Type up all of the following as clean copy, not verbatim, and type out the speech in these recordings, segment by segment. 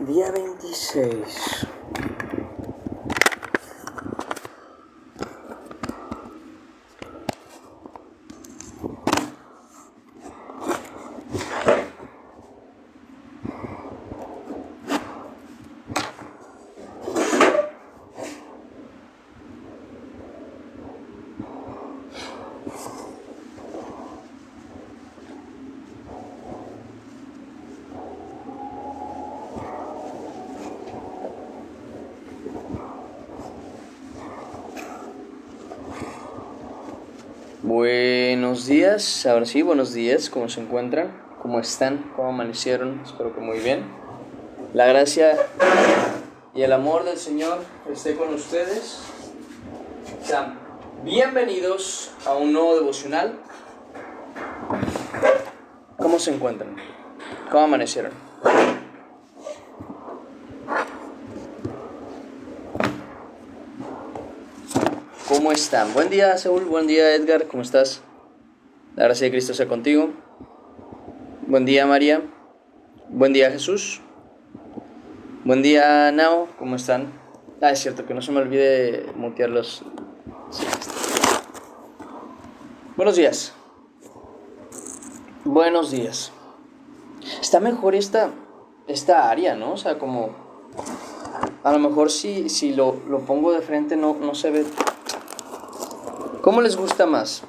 Día 26. Buenos días, ahora sí, buenos días, ¿cómo se encuentran? ¿Cómo están? ¿Cómo amanecieron? Espero que muy bien. La gracia y el amor del Señor esté con ustedes. Sean bienvenidos a un nuevo devocional. ¿Cómo se encuentran? ¿Cómo amanecieron? ¿Cómo están? Buen día, Saúl. Buen día, Edgar. ¿Cómo estás? La gracia de Cristo sea contigo. Buen día, María. Buen día, Jesús. Buen día, Nao. ¿Cómo están? Es cierto, que no se me olvide mutearlos. Sí. Buenos días. Buenos días. Está mejor esta área, ¿no? O sea, como... A lo mejor si lo pongo de frente no se ve... ¿Cómo les gusta más?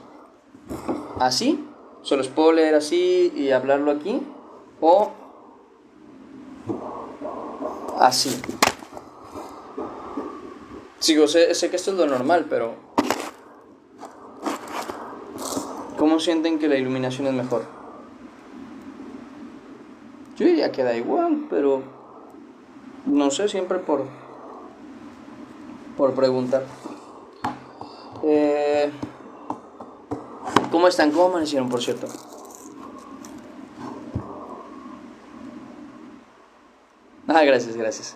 ¿Así? ¿Se los puedo leer así y hablarlo aquí? ¿O así? Sigo, sé que esto es lo normal, pero... ¿Cómo sienten que la iluminación es mejor? Yo diría que da igual, pero... No sé, siempre por preguntar. ¿Cómo están? ¿Cómo amanecieron, por cierto? Gracias.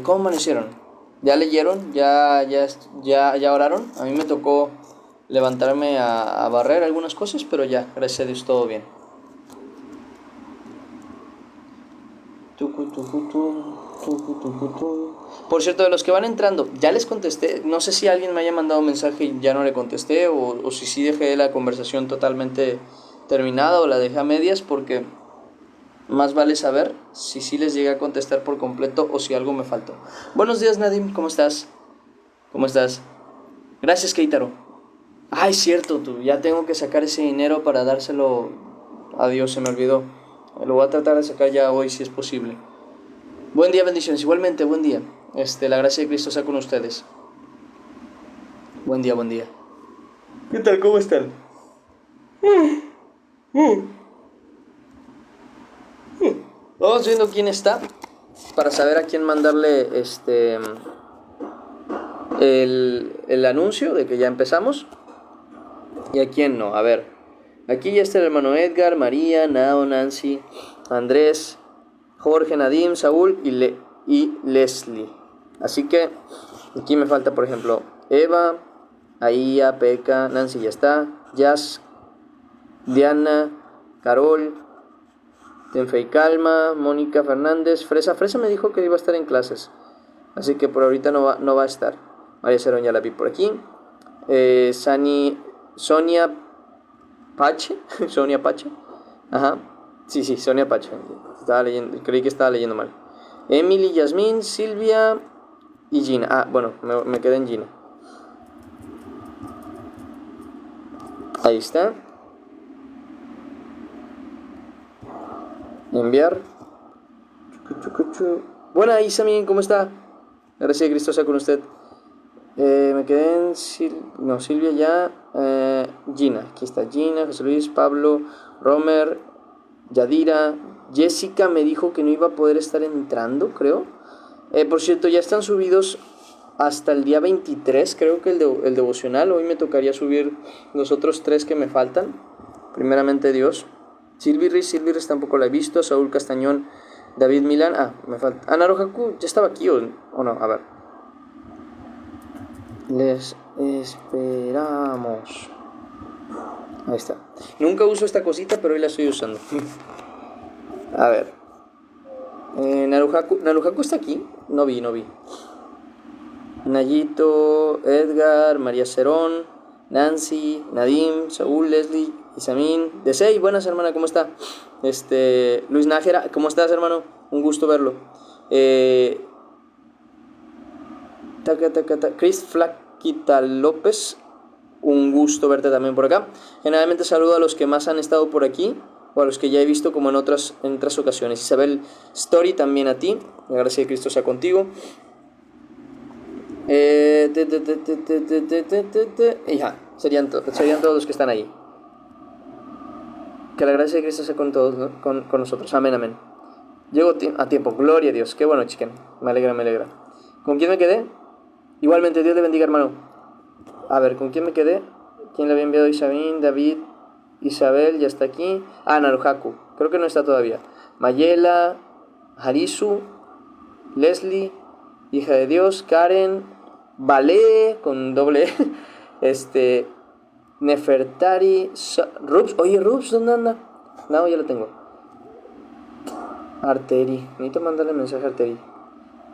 ¿Cómo amanecieron? ¿Ya leyeron? ¿Ya oraron? A mí me tocó levantarme a barrer algunas cosas, pero ya, gracias a Dios, todo bien. Por cierto, de los que van entrando, ya les contesté. No sé si alguien me haya mandado un mensaje y ya no le contesté, o si sí dejé la conversación totalmente terminada o la dejé a medias, porque más vale saber si sí les llegué a contestar por completo o si algo me faltó. Buenos días, Nadim, ¿cómo estás? ¿Cómo estás? Gracias, Keitaro. Es cierto, ya tengo que sacar ese dinero para dárselo a Dios, se me olvidó. Lo voy a tratar de sacar ya hoy si es posible. Buen día, bendiciones. Igualmente, buen día. La gracia de Cristo sea con ustedes. Buen día. ¿Qué tal? ¿Cómo están? Vamos viendo quién está para saber a quién mandarle el anuncio de que ya empezamos y a quién no. A ver, aquí ya está el hermano Edgar, María, Nao, Nancy, Andrés, Jorge, Nadim, Saúl y Leslie. Así que aquí me falta, por ejemplo, Eva, Aía, Peca, Nancy ya está, Jazz, Diana, Carol, Tenfei Calma, Mónica Fernández, Fresa me dijo que iba a estar en clases, así que por ahorita no va a estar. María Cerón ya la vi por aquí. Sonia Pache, ajá, sí, Sonia Pache, creí que estaba leyendo mal. Emily, Yasmín, Silvia y Gina. Bueno, me quedé en Gina. Ahí está. Enviar. Buena, Isamin, ¿cómo está? Gracias, Cristo sea con usted. Me quedé en Silvia ya. Gina, aquí está Gina, José Luis, Pablo, Romer, Yadira. Jessica me dijo que no iba a poder estar entrando, creo. Por cierto, ya están subidos hasta el día 23, creo que el devocional. Hoy me tocaría subir los otros 3 que me faltan. Primeramente Dios. Silvirris tampoco la he visto. Saúl Castañón, David Milán. Me falta. Ana Rojaku, ¿ya estaba aquí o no? A ver. Les esperamos. Ahí está. Nunca uso esta cosita, pero hoy la estoy usando. A ver. Narujaku está aquí. No vi. Nayito, Edgar, María Cerón, Nancy, Nadim, Saúl, Leslie, Isamin, Desei, buenas hermana, ¿cómo está? Luis Nájera, ¿cómo estás hermano? Un gusto verlo. Chris Flaquita López, un gusto verte también por acá. Generalmente saludo a los que más han estado por aquí o a los que ya he visto como en otras ocasiones. Isabel Story, también a ti. La gracia de Cristo sea contigo. Y ya, serían todos los que están ahí. Que la gracia de Cristo sea con todos, ¿no? con nosotros. Amén, amén. Llego a tiempo, gloria a Dios. Qué bueno, chicken. Me alegra. ¿Con quién me quedé? Igualmente, Dios te bendiga, hermano. A ver, ¿con quién me quedé? ¿Quién le había enviado? Isabel, David, Isabel, ya está aquí. Narujaku, creo que no está todavía. Mayela, Harisu, Leslie, hija de Dios, Karen, Vale, con doble E, Nefertari, Rups, oye, Rups, ¿dónde anda? No, ya lo tengo. Arteri, necesito mandarle mensaje a Arteri.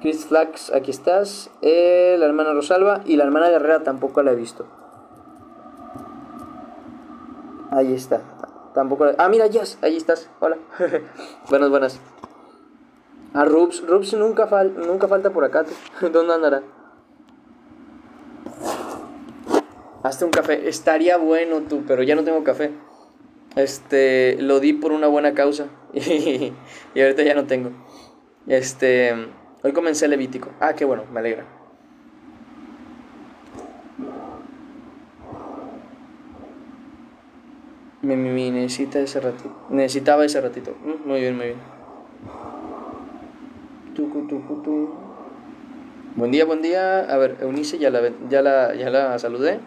Chris Flax, aquí estás. La hermana Rosalba y la hermana Guerrera tampoco la he visto. Ahí está. Tampoco la... mira, Jazz, ahí estás. Hola. Buenas. Rups nunca falta por acá. ¿Dónde andará? Hazte un café. Estaría bueno tú, pero ya no tengo café. Lo di por una buena causa. Y ahorita ya no tengo. Hoy comencé Levítico. Qué bueno, me alegra. Necesitaba ese ratito. Muy bien. Buen día. A ver, Eunice ya la saludé.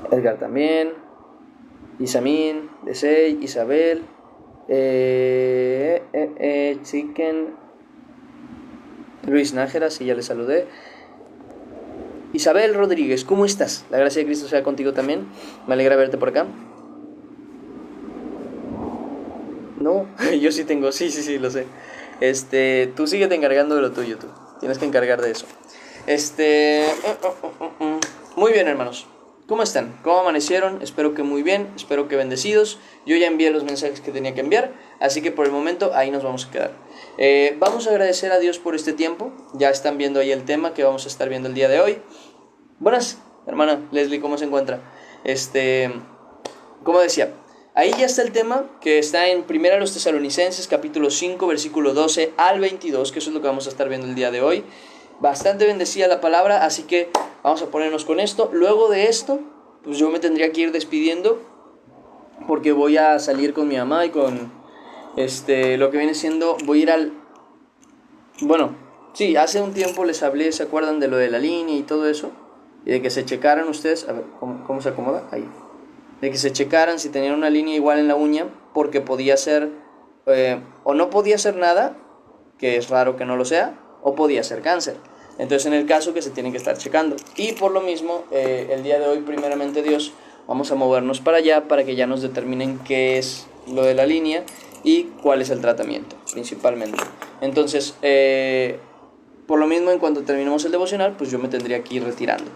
Edgar también. Isamin, Desei, Isabel. Chicken. Luis Nájera, sí, ya le saludé. Isabel Rodríguez, ¿cómo estás? La gracia de Cristo sea contigo también. Me alegra verte por acá. No, yo sí tengo, sí, lo sé. Tú síguete encargando de lo tuyo, tú. Tienes que encargar de eso. Muy bien, hermanos. ¿Cómo están? ¿Cómo amanecieron? Espero que muy bien, espero que bendecidos. Yo ya envié los mensajes que tenía que enviar, así que por el momento ahí nos vamos a quedar. Vamos a agradecer a Dios por este tiempo. Ya están viendo ahí el tema que vamos a estar viendo el día de hoy. Buenas, hermana Leslie, ¿cómo se encuentra? Como decía, ahí ya está el tema que está en 1 Tesalonicenses capítulo 5 versículo 12 al 22, que eso es lo que vamos a estar viendo el día de hoy. Bastante bendecida la palabra, así que vamos a ponernos con esto. Luego de esto, pues yo me tendría que ir despidiendo, porque voy a salir con mi mamá y con lo que viene siendo, voy a ir al... Bueno, sí, hace un tiempo les hablé, ¿se acuerdan de lo de la línea y todo eso? Y de que se checaran ustedes, a ver, ¿cómo se acomoda? Ahí. De que se checaran si tenían una línea igual en la uña, porque podía ser, o no podía ser nada, que es raro que no lo sea, o podía ser cáncer. Entonces, en el caso que se tienen que estar checando. Y por lo mismo, el día de hoy, primeramente Dios, vamos a movernos para allá para que ya nos determinen qué es lo de la línea y cuál es el tratamiento, principalmente. Entonces, por lo mismo, en cuanto terminemos el devocional, pues yo me tendría que ir retirando.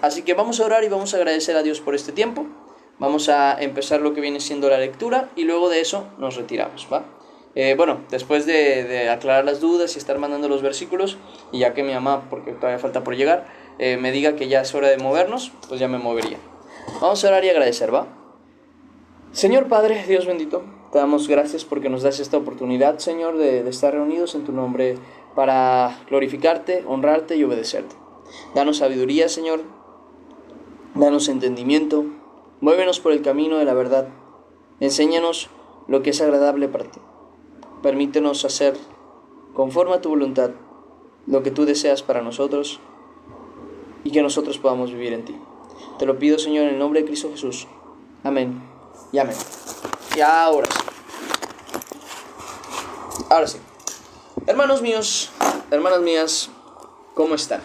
Así que vamos a orar y vamos a agradecer a Dios por este tiempo. Vamos a empezar lo que viene siendo la lectura y luego de eso nos retiramos, ¿va? Bueno, después de aclarar las dudas y estar mandando los versículos, y ya que mi mamá, porque todavía falta por llegar, me diga que ya es hora de movernos, pues ya me movería. Vamos a orar y agradecer, ¿va? Señor Padre, Dios bendito, te damos gracias porque nos das esta oportunidad, Señor, de estar reunidos en tu nombre para glorificarte, honrarte y obedecerte. Danos sabiduría, Señor, danos entendimiento, muévenos por el camino de la verdad, enséñanos lo que es agradable para ti. Permítenos hacer, conforme a tu voluntad, lo que tú deseas para nosotros y que nosotros podamos vivir en ti. Te lo pido, Señor, en el nombre de Cristo Jesús. Amén y amén. Y ahora sí. Hermanos míos, hermanas mías, ¿cómo están?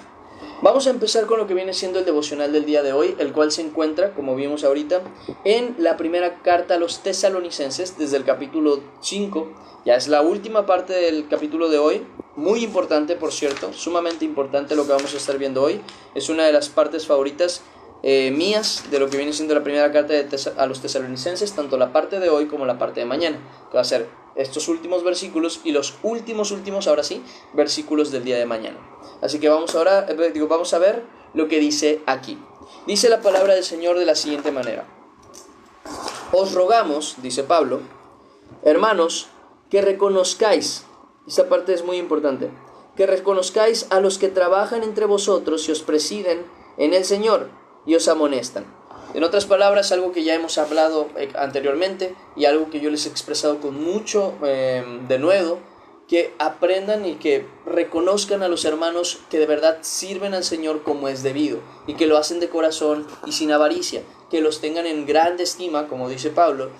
Vamos a empezar con lo que viene siendo el devocional del día de hoy, el cual se encuentra, como vimos ahorita, en la primera carta a los tesalonicenses, desde el capítulo 5. Ya es la última parte del capítulo de hoy, muy importante, por cierto, sumamente importante lo que vamos a estar viendo hoy. Es una de las partes favoritas mías de lo que viene siendo la primera carta a los tesalonicenses, tanto la parte de hoy como la parte de mañana, que va a ser estos últimos versículos y los últimos, ahora sí, versículos del día de mañana. Así que vamos a ver lo que dice aquí. Dice la palabra del Señor de la siguiente manera: os rogamos, dice Pablo, hermanos, que reconozcáis, esta parte es muy importante, que reconozcáis a los que trabajan entre vosotros y os presiden en el Señor y os amonestan. En otras palabras, algo que ya hemos hablado anteriormente y algo que yo les he expresado con mucho denuedo, que aprendan y que reconozcan a los hermanos que de verdad sirven al Señor como es debido y que lo hacen de corazón y sin avaricia, que los tengan en grande estima, como dice Pablo,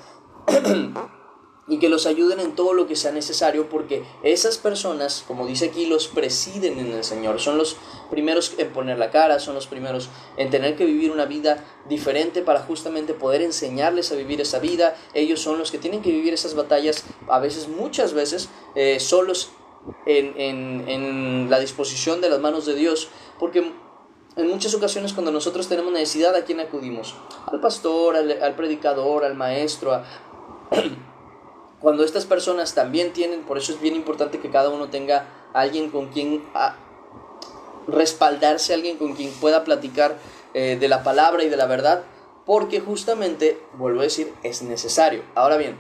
y que los ayuden en todo lo que sea necesario, porque esas personas, como dice aquí, los presiden en el Señor. Son los primeros en poner la cara, son los primeros en tener que vivir una vida diferente para justamente poder enseñarles a vivir esa vida. Ellos son los que tienen que vivir esas batallas, a veces, muchas veces, solos en la disposición de las manos de Dios, porque en muchas ocasiones cuando nosotros tenemos necesidad, ¿a quién acudimos? Al pastor, al predicador, al maestro, cuando estas personas también tienen, por eso es bien importante que cada uno tenga alguien con quien respaldarse, alguien con quien pueda platicar de la palabra y de la verdad, porque justamente, vuelvo a decir, es necesario. Ahora bien,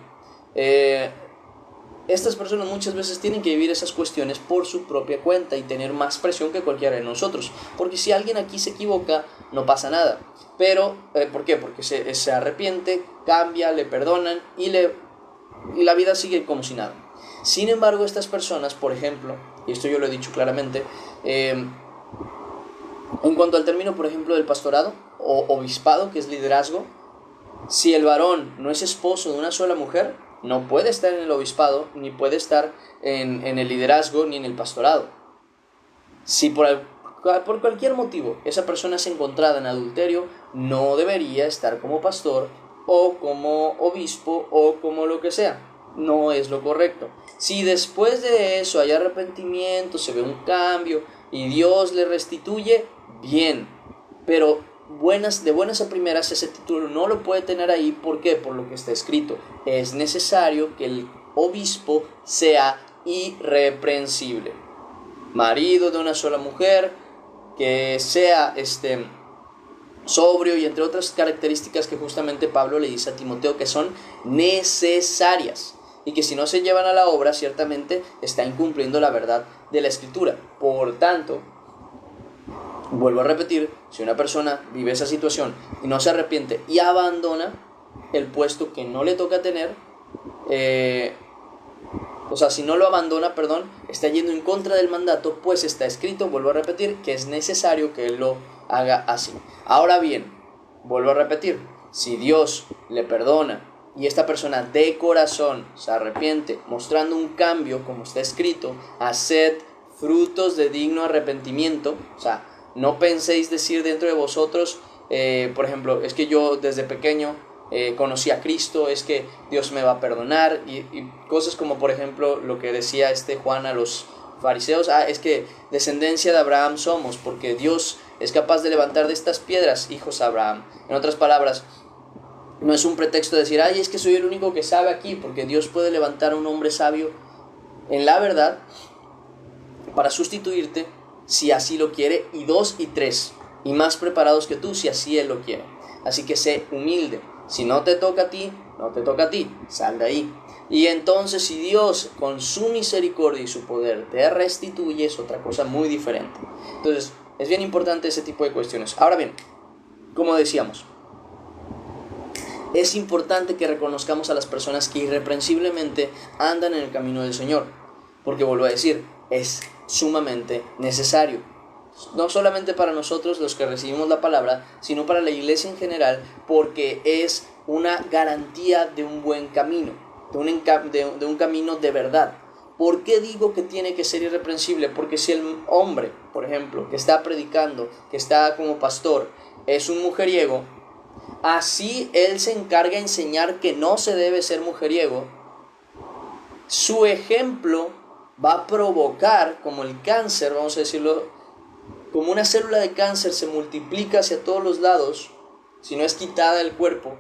estas personas muchas veces tienen que vivir esas cuestiones por su propia cuenta y tener más presión que cualquiera de nosotros, porque si alguien aquí se equivoca, no pasa nada. Pero, ¿por qué? Porque se arrepiente, cambia, le perdonan y la vida sigue como si nada. Sin embargo, estas personas, por ejemplo, y esto yo lo he dicho claramente, en cuanto al término, por ejemplo, del pastorado o obispado, que es liderazgo, si el varón no es esposo de una sola mujer, no puede estar en el obispado, ni puede estar en el liderazgo, ni en el pastorado. Si por cualquier motivo esa persona es encontrada en adulterio, no debería estar como pastor o como obispo o como lo que sea. No es lo correcto. Si después de eso hay arrepentimiento, se ve un cambio y Dios le restituye, bien, pero de buenas a primeras ese título no lo puede tener ahí. ¿Por qué? Por lo que está escrito. Es necesario que el obispo sea irreprensible, marido de una sola mujer, que sea sobrio, y entre otras características que justamente Pablo le dice a Timoteo que son necesarias y que si no se llevan a la obra ciertamente está incumpliendo la verdad de la Escritura. Por tanto, vuelvo a repetir, si una persona vive esa situación y no se arrepiente y abandona el puesto que no le toca tener, si no lo abandona, está yendo en contra del mandato, pues está escrito, vuelvo a repetir, que es necesario que él lo haga así. Ahora bien, vuelvo a repetir, si Dios le perdona y esta persona de corazón se arrepiente, mostrando un cambio, como está escrito, haced frutos de digno arrepentimiento. No penséis decir dentro de vosotros, por ejemplo, es que yo desde pequeño conocí a Cristo, es que Dios me va a perdonar, y cosas como por ejemplo lo que decía Juan a los fariseos: es que descendencia de Abraham somos, porque Dios es capaz de levantar de estas piedras hijos a Abraham. En otras palabras, no es un pretexto decir, es que soy el único que sabe aquí, porque Dios puede levantar a un hombre sabio en la verdad para sustituirte si así lo quiere, y 2 y 3 y más preparados que tú si así Él lo quiere. Así que sé humilde. Si no te toca a ti, no te toca a ti, sal de ahí. Y entonces si Dios con su misericordia y su poder te restituye, es otra cosa muy diferente. Entonces es bien importante ese tipo de cuestiones. Ahora bien, como decíamos, es importante que reconozcamos a las personas que irreprensiblemente andan en el camino del Señor, porque vuelvo a decir, es sumamente necesario, no solamente para nosotros los que recibimos la palabra, sino para la iglesia en general, porque es una garantía de un buen camino, de un camino de verdad. ¿Por qué digo que tiene que ser irreprensible? Porque si el hombre, por ejemplo, que está predicando, que está como pastor, es un mujeriego, así él se encarga de enseñar que no se debe ser mujeriego, su ejemplo va a provocar, como el cáncer, vamos a decirlo, como una célula de cáncer se multiplica hacia todos los lados, si no es quitada del cuerpo,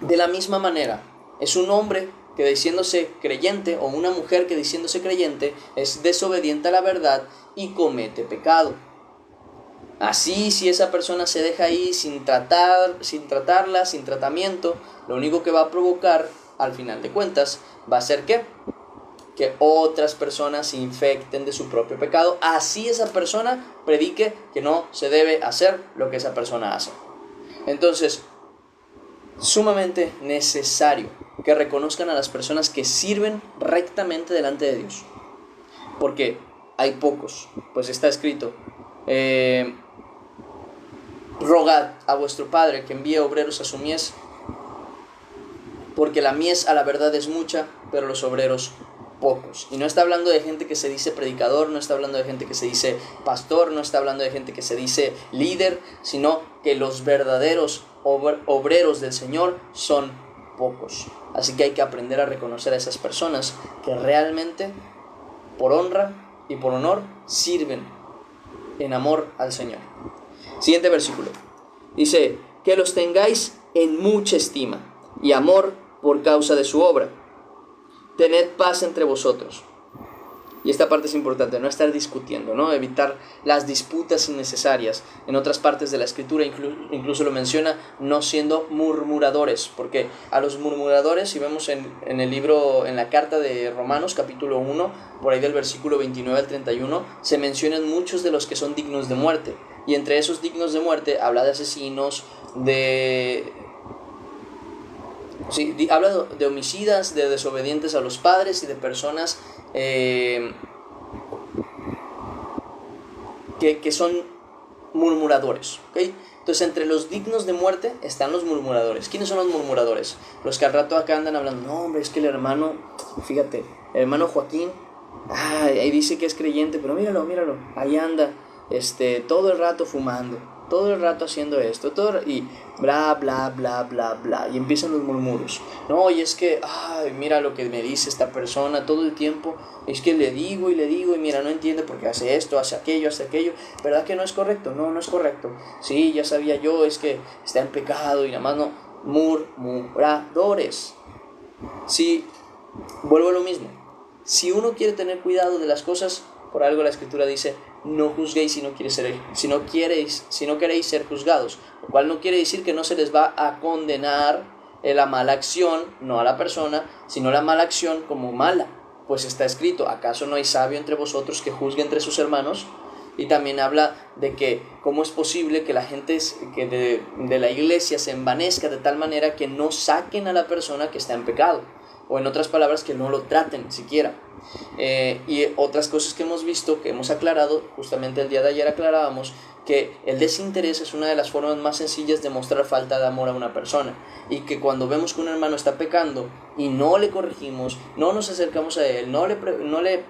de la misma manera, es un hombre que diciéndose creyente o una mujer que diciéndose creyente es desobediente a la verdad y comete pecado. Así, si esa persona se deja ahí sin tratarla, sin tratamiento, lo único que va a provocar, al final de cuentas, va a ser ¿qué? Que otras personas se infecten de su propio pecado. Así esa persona predique que no se debe hacer lo que esa persona hace. Entonces, sumamente necesario que reconozcan a las personas que sirven rectamente delante de Dios, porque hay pocos, pues está escrito, rogad a vuestro Padre que envíe obreros a su mies, porque la mies a la verdad es mucha, pero los obreros pocos. Y no está hablando de gente que se dice predicador, no está hablando de gente que se dice pastor, no está hablando de gente que se dice líder, sino que los verdaderos obreros del Señor son pocos. Así que hay que aprender a reconocer a esas personas que realmente, por honra y por honor, sirven en amor al Señor. Siguiente versículo. Dice, que los tengáis en mucha estima y amor por causa de su obra. Tened paz entre vosotros. Y esta parte es importante, no estar discutiendo, ¿no? Evitar las disputas innecesarias. En otras partes de la Escritura incluso lo menciona, no siendo murmuradores, porque a los murmuradores, si vemos en el libro, en la carta de Romanos, capítulo 1, por ahí del versículo 29 al 31, se mencionan muchos de los que son dignos de muerte. Y entre esos dignos de muerte habla de asesinos, habla de homicidas, de desobedientes a los padres y de personas que son murmuradores, ¿okay? Entonces, entre los dignos de muerte están los murmuradores. ¿Quiénes son los murmuradores? Los que al rato acá andan hablando, no, hombre, es que el hermano, fíjate, el hermano Joaquín, ahí dice que es creyente, pero míralo, ahí anda, todo el rato fumando, todo el rato haciendo esto, y bla, bla, bla, bla, bla, y empiezan los murmuros. No, y es que, mira lo que me dice esta persona todo el tiempo, es que le digo, y mira, no entiende porque hace esto, hace aquello, ¿verdad que no es correcto? No, no es correcto. Sí, ya sabía yo, es que está en pecado, y nada más no, murmuradores. Sí, vuelvo a lo mismo, si uno quiere tener cuidado de las cosas, por algo la Escritura dice, no juzguéis si no queréis ser juzgados, lo cual no quiere decir que no se les va a condenar la mala acción, no a la persona, sino la mala acción como mala, pues está escrito, ¿acaso no hay sabio entre vosotros que juzgue entre sus hermanos? Y también habla de que cómo es posible que la gente de la iglesia se envanezca de tal manera que no saquen a la persona que está en pecado, o en otras palabras, que no lo traten siquiera. Y otras cosas que hemos visto, que hemos aclarado, justamente el día de ayer aclarábamos que el desinterés es una de las formas más sencillas de mostrar falta de amor a una persona, y que cuando vemos que un hermano está pecando y no le corregimos, no nos acercamos a él, no le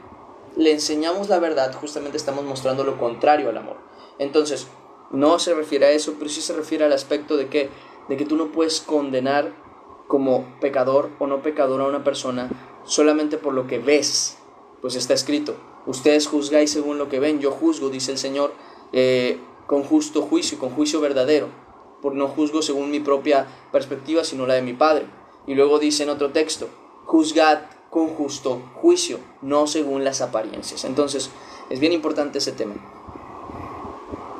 enseñamos la verdad, justamente estamos mostrando lo contrario al amor. Entonces, no se refiere a eso, pero sí se refiere al aspecto de que tú no puedes condenar como pecador o no pecador a una persona solamente por lo que ves, pues está escrito, ustedes juzgáis según lo que ven, yo juzgo, dice el Señor, con justo juicio, con juicio verdadero, porque no juzgo según mi propia perspectiva, sino la de mi Padre. Y luego dice en otro texto, juzgad con justo juicio, no según las apariencias. Entonces, es bien importante ese tema.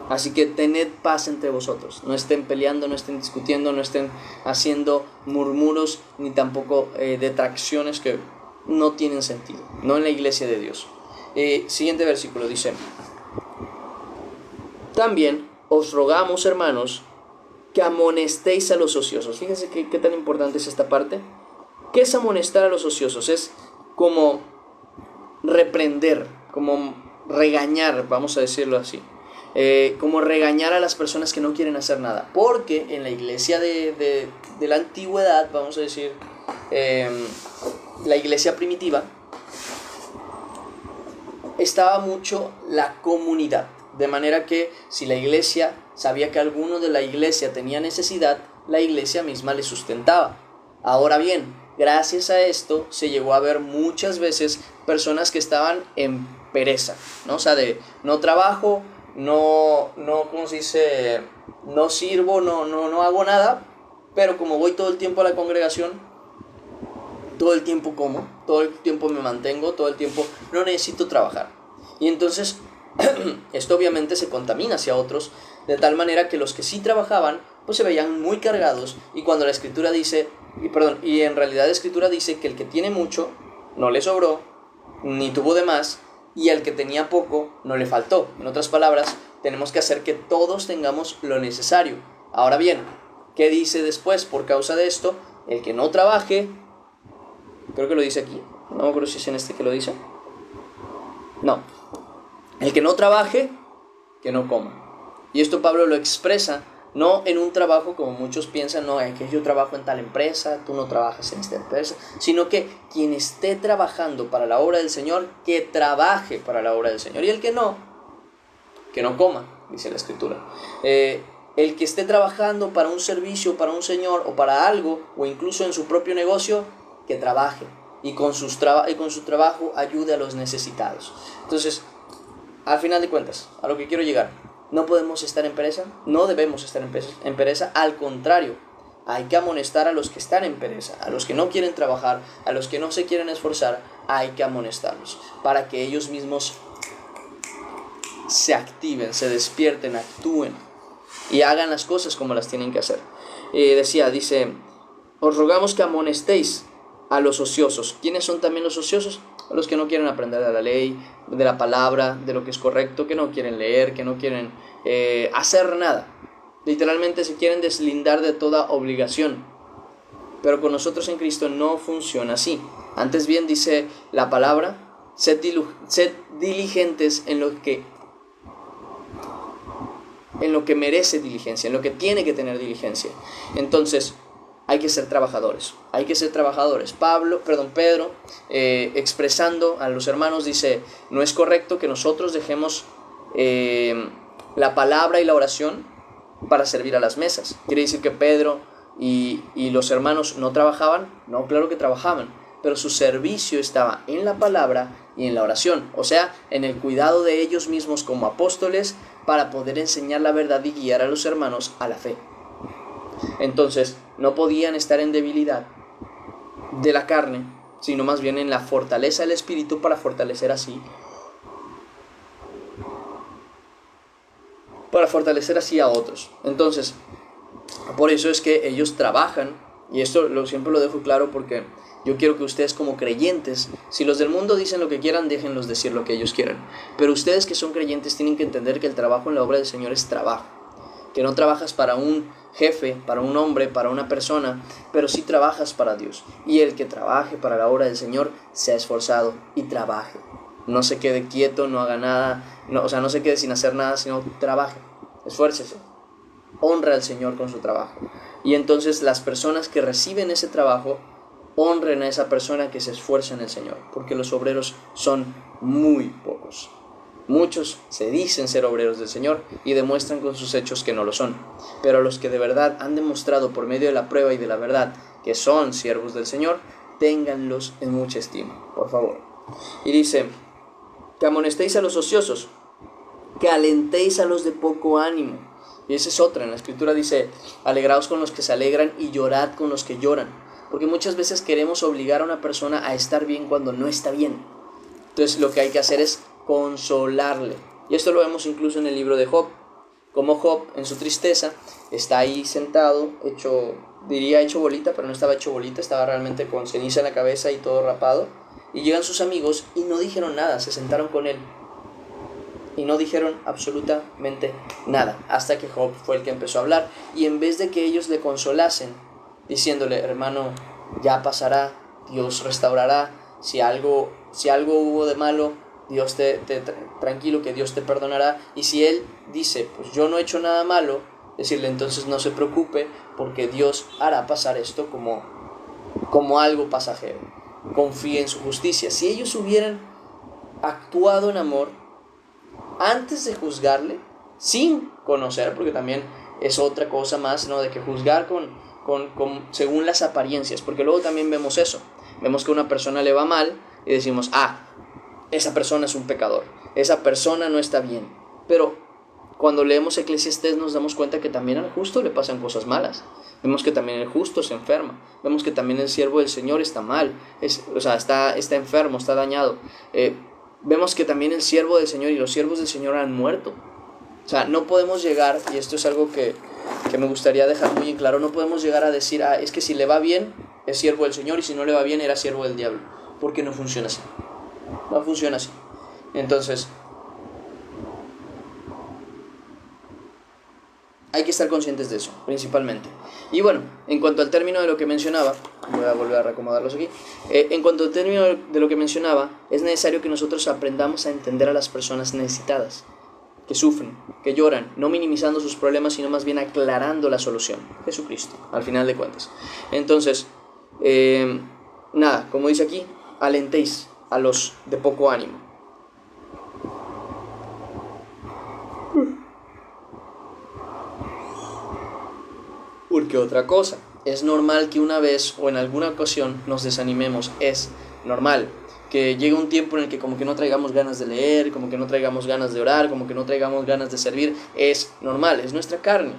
Así que tened paz entre vosotros, no estén peleando, no estén discutiendo, no estén haciendo murmuros, ni tampoco detracciones que no tienen sentido, no en la iglesia de Dios. Siguiente versículo dice, también os rogamos, hermanos, que amonestéis a los ociosos. Fíjense qué tan importante es esta parte. ¿Qué es amonestar a los ociosos? Es como reprender, como regañar, vamos a decirlo así. Como regañar a las personas que no quieren hacer nada, porque en la iglesia de la antigüedad, vamos a decir, la iglesia primitiva, estaba mucho la comunidad. De manera que si la iglesia sabía que alguno de la iglesia tenía necesidad, la iglesia misma le sustentaba. Ahora bien, gracias a esto se llegó a ver muchas veces personas que estaban en pereza, ¿no? O sea, de no trabajo, ¿cómo se dice? No sirvo, no hago nada, pero como voy todo el tiempo a la congregación, todo el tiempo como, todo el tiempo me mantengo, todo el tiempo no necesito trabajar. Y entonces esto obviamente se contamina hacia otros, de tal manera que los que sí trabajaban pues se veían muy cargados, y cuando la escritura dice, y en realidad la escritura dice que el que tiene mucho no le sobró, ni tuvo de más, y al que tenía poco no le faltó. En otras palabras, tenemos que hacer que todos tengamos lo necesario. Ahora bien, ¿qué dice después? Por causa de esto, el que no trabaje, creo que lo dice aquí, no me acuerdo si es en este que lo dice, no, el que no trabaje, que no coma. Y esto Pablo lo expresa no en un trabajo como muchos piensan, no, es que yo trabajo en tal empresa, tú no trabajas en esta empresa, sino que quien esté trabajando para la obra del Señor, que trabaje para la obra del Señor, y el que no coma, dice la escritura. El que esté trabajando para un servicio, para un Señor o para algo, o incluso en su propio negocio, que trabaje y con su trabajo ayude a los necesitados. Entonces, al final de cuentas, a lo que quiero llegar, no podemos estar en pereza, no debemos estar en pereza, al contrario, hay que amonestar a los que están en pereza, a los que no quieren trabajar, a los que no se quieren esforzar, hay que amonestarlos, para que ellos mismos se activen, se despierten, actúen y hagan las cosas como las tienen que hacer. Dice, os rogamos que amonestéis a los ociosos. ¿Quiénes son también los ociosos? Los que no quieren aprender de la ley, de la palabra, de lo que es correcto, que no quieren leer, que no quieren hacer nada. Literalmente se quieren deslindar de toda obligación. Pero con nosotros en Cristo no funciona así. Antes bien dice la palabra, sed diligentes en lo que merece diligencia, en lo que tiene que tener diligencia. Entonces, hay que ser trabajadores, Pedro, expresando a los hermanos, dice, no es correcto que nosotros dejemos la palabra y la oración para servir a las mesas. ¿Quiere decir que Pedro y los hermanos no trabajaban? No, claro que trabajaban, pero su servicio estaba en la palabra y en la oración, o sea, en el cuidado de ellos mismos como apóstoles para poder enseñar la verdad y guiar a los hermanos a la fe. Entonces, no podían estar en debilidad de la carne, sino más bien en la fortaleza del Espíritu para fortalecer así a otros. Entonces, por eso es que ellos trabajan, y esto siempre lo dejo claro porque yo quiero que ustedes como creyentes, si los del mundo dicen lo que quieran, déjenlos decir lo que ellos quieran, pero ustedes que son creyentes tienen que entender que el trabajo en la obra del Señor es trabajo, que no trabajas para un jefe, para un hombre, para una persona, pero sí trabajas para Dios. Y el que trabaje para la obra del Señor sea esforzado y trabaje. No se quede quieto, no haga nada, no se quede sin hacer nada, sino trabaje, esfuércese, honra al Señor con su trabajo. Y entonces las personas que reciben ese trabajo honren a esa persona que se esfuerza en el Señor, porque los obreros son muy pocos. Muchos se dicen ser obreros del Señor y demuestran con sus hechos que no lo son. Pero los que de verdad han demostrado por medio de la prueba y de la verdad que son siervos del Señor, ténganlos en mucha estima, por favor. Y dice, que amonestéis a los ociosos, que alentéis a los de poco ánimo. Y esa es otra, en la escritura dice, alegraos con los que se alegran y llorad con los que lloran. Porque muchas veces queremos obligar a una persona a estar bien cuando no está bien. Entonces lo que hay que hacer es consolarle. Y esto lo vemos incluso en el libro de Job. Como Job, en su tristeza, está ahí sentado, hecho bolita, pero no estaba hecho bolita, estaba realmente con ceniza en la cabeza y todo rapado. Y llegan sus amigos y no dijeron nada, se sentaron con él. Y no dijeron absolutamente nada, hasta que Job fue el que empezó a hablar. Y en vez de que ellos le consolasen, diciéndole, hermano, ya pasará, Dios restaurará, si algo hubo de malo, Dios tranquilo, que Dios te perdonará. Y si él dice, pues yo no he hecho nada malo, decirle entonces no se preocupe, porque Dios hará pasar esto como algo pasajero. confíe en su justicia. Si ellos hubieran actuado en amor antes de juzgarle, sin conocer, porque también es otra cosa más, ¿no? De que juzgar según las apariencias, porque luego también vemos eso. Vemos que a una persona le va mal y decimos, esa persona es un pecador, esa persona no está bien. Pero cuando leemos Eclesiastés nos damos cuenta que también al justo le pasan cosas malas. Vemos que también el justo se enferma. Vemos que también el siervo del Señor está mal, está enfermo, está dañado. Vemos que también el siervo del Señor y los siervos del Señor han muerto. O sea, no podemos llegar, y esto es algo que me gustaría dejar muy en claro, no podemos llegar a decir, es que si le va bien, es siervo del Señor, y si no le va bien, era siervo del diablo. Porque no funciona así. No funciona así. Entonces, hay que estar conscientes de eso, principalmente. Y bueno, en cuanto al término de lo que mencionaba, voy a volver a reacomodarlos aquí. En cuanto al término de lo que mencionaba, es necesario que nosotros aprendamos a entender a las personas necesitadas, que sufren, que lloran, no minimizando sus problemas, sino más bien aclarando la solución. Jesucristo, al final de cuentas. Entonces, como dice aquí, alentéis a los de poco ánimo. Porque otra cosa, es normal que una vez o en alguna ocasión nos desanimemos, es normal que llegue un tiempo en el que como que no traigamos ganas de leer, como que no traigamos ganas de orar, como que no traigamos ganas de servir, es normal, es nuestra carne.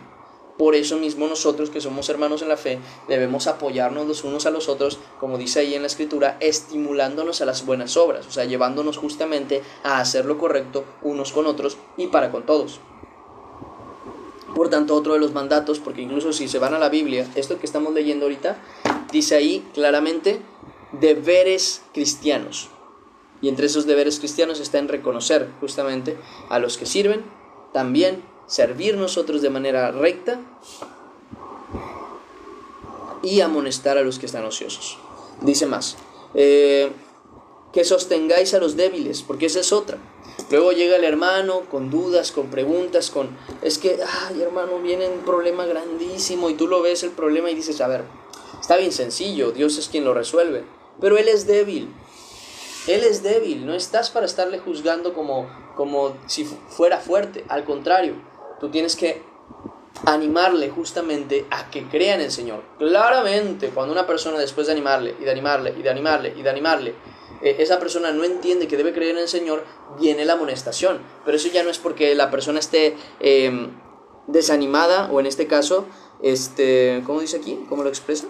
Por eso mismo nosotros que somos hermanos en la fe debemos apoyarnos los unos a los otros, como dice ahí en la escritura, estimulándonos a las buenas obras, o sea, llevándonos justamente a hacer lo correcto unos con otros y para con todos. Por tanto, otro de los mandatos, porque incluso si se van a la Biblia, esto que estamos leyendo ahorita, dice ahí claramente deberes cristianos. Y entre esos deberes cristianos está en reconocer justamente a los que sirven, también servir nosotros de manera recta y amonestar a los que están ociosos. Dice más, que sostengáis a los débiles, porque esa es otra. Luego llega el hermano con dudas, con preguntas, es que, hermano, viene un problema grandísimo y tú lo ves el problema y dices, a ver, está bien sencillo, Dios es quien lo resuelve, pero él es débil, no estás para estarle juzgando como si fuera fuerte, al contrario, tú tienes que animarle justamente a que crea en el Señor. Claramente, cuando una persona después de animarle, esa persona no entiende que debe creer en el Señor, viene la amonestación. Pero eso ya no es porque la persona esté desanimada, o en este caso, ¿cómo dice aquí? ¿Cómo lo expresa?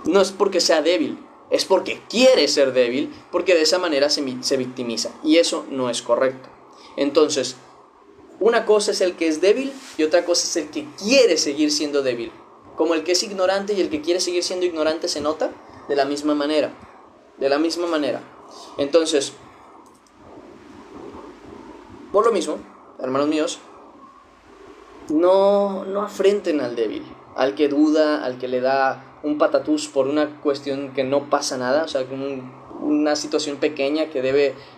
No es porque sea débil, es porque quiere ser débil, porque de esa manera se victimiza. Y eso no es correcto. Entonces, una cosa es el que es débil y otra cosa es el que quiere seguir siendo débil. Como el que es ignorante y el que quiere seguir siendo ignorante se nota de la misma manera. Entonces, por lo mismo, hermanos míos, no afrenten al débil, al que duda, al que le da un patatús por una cuestión que no pasa nada, o sea, una situación pequeña que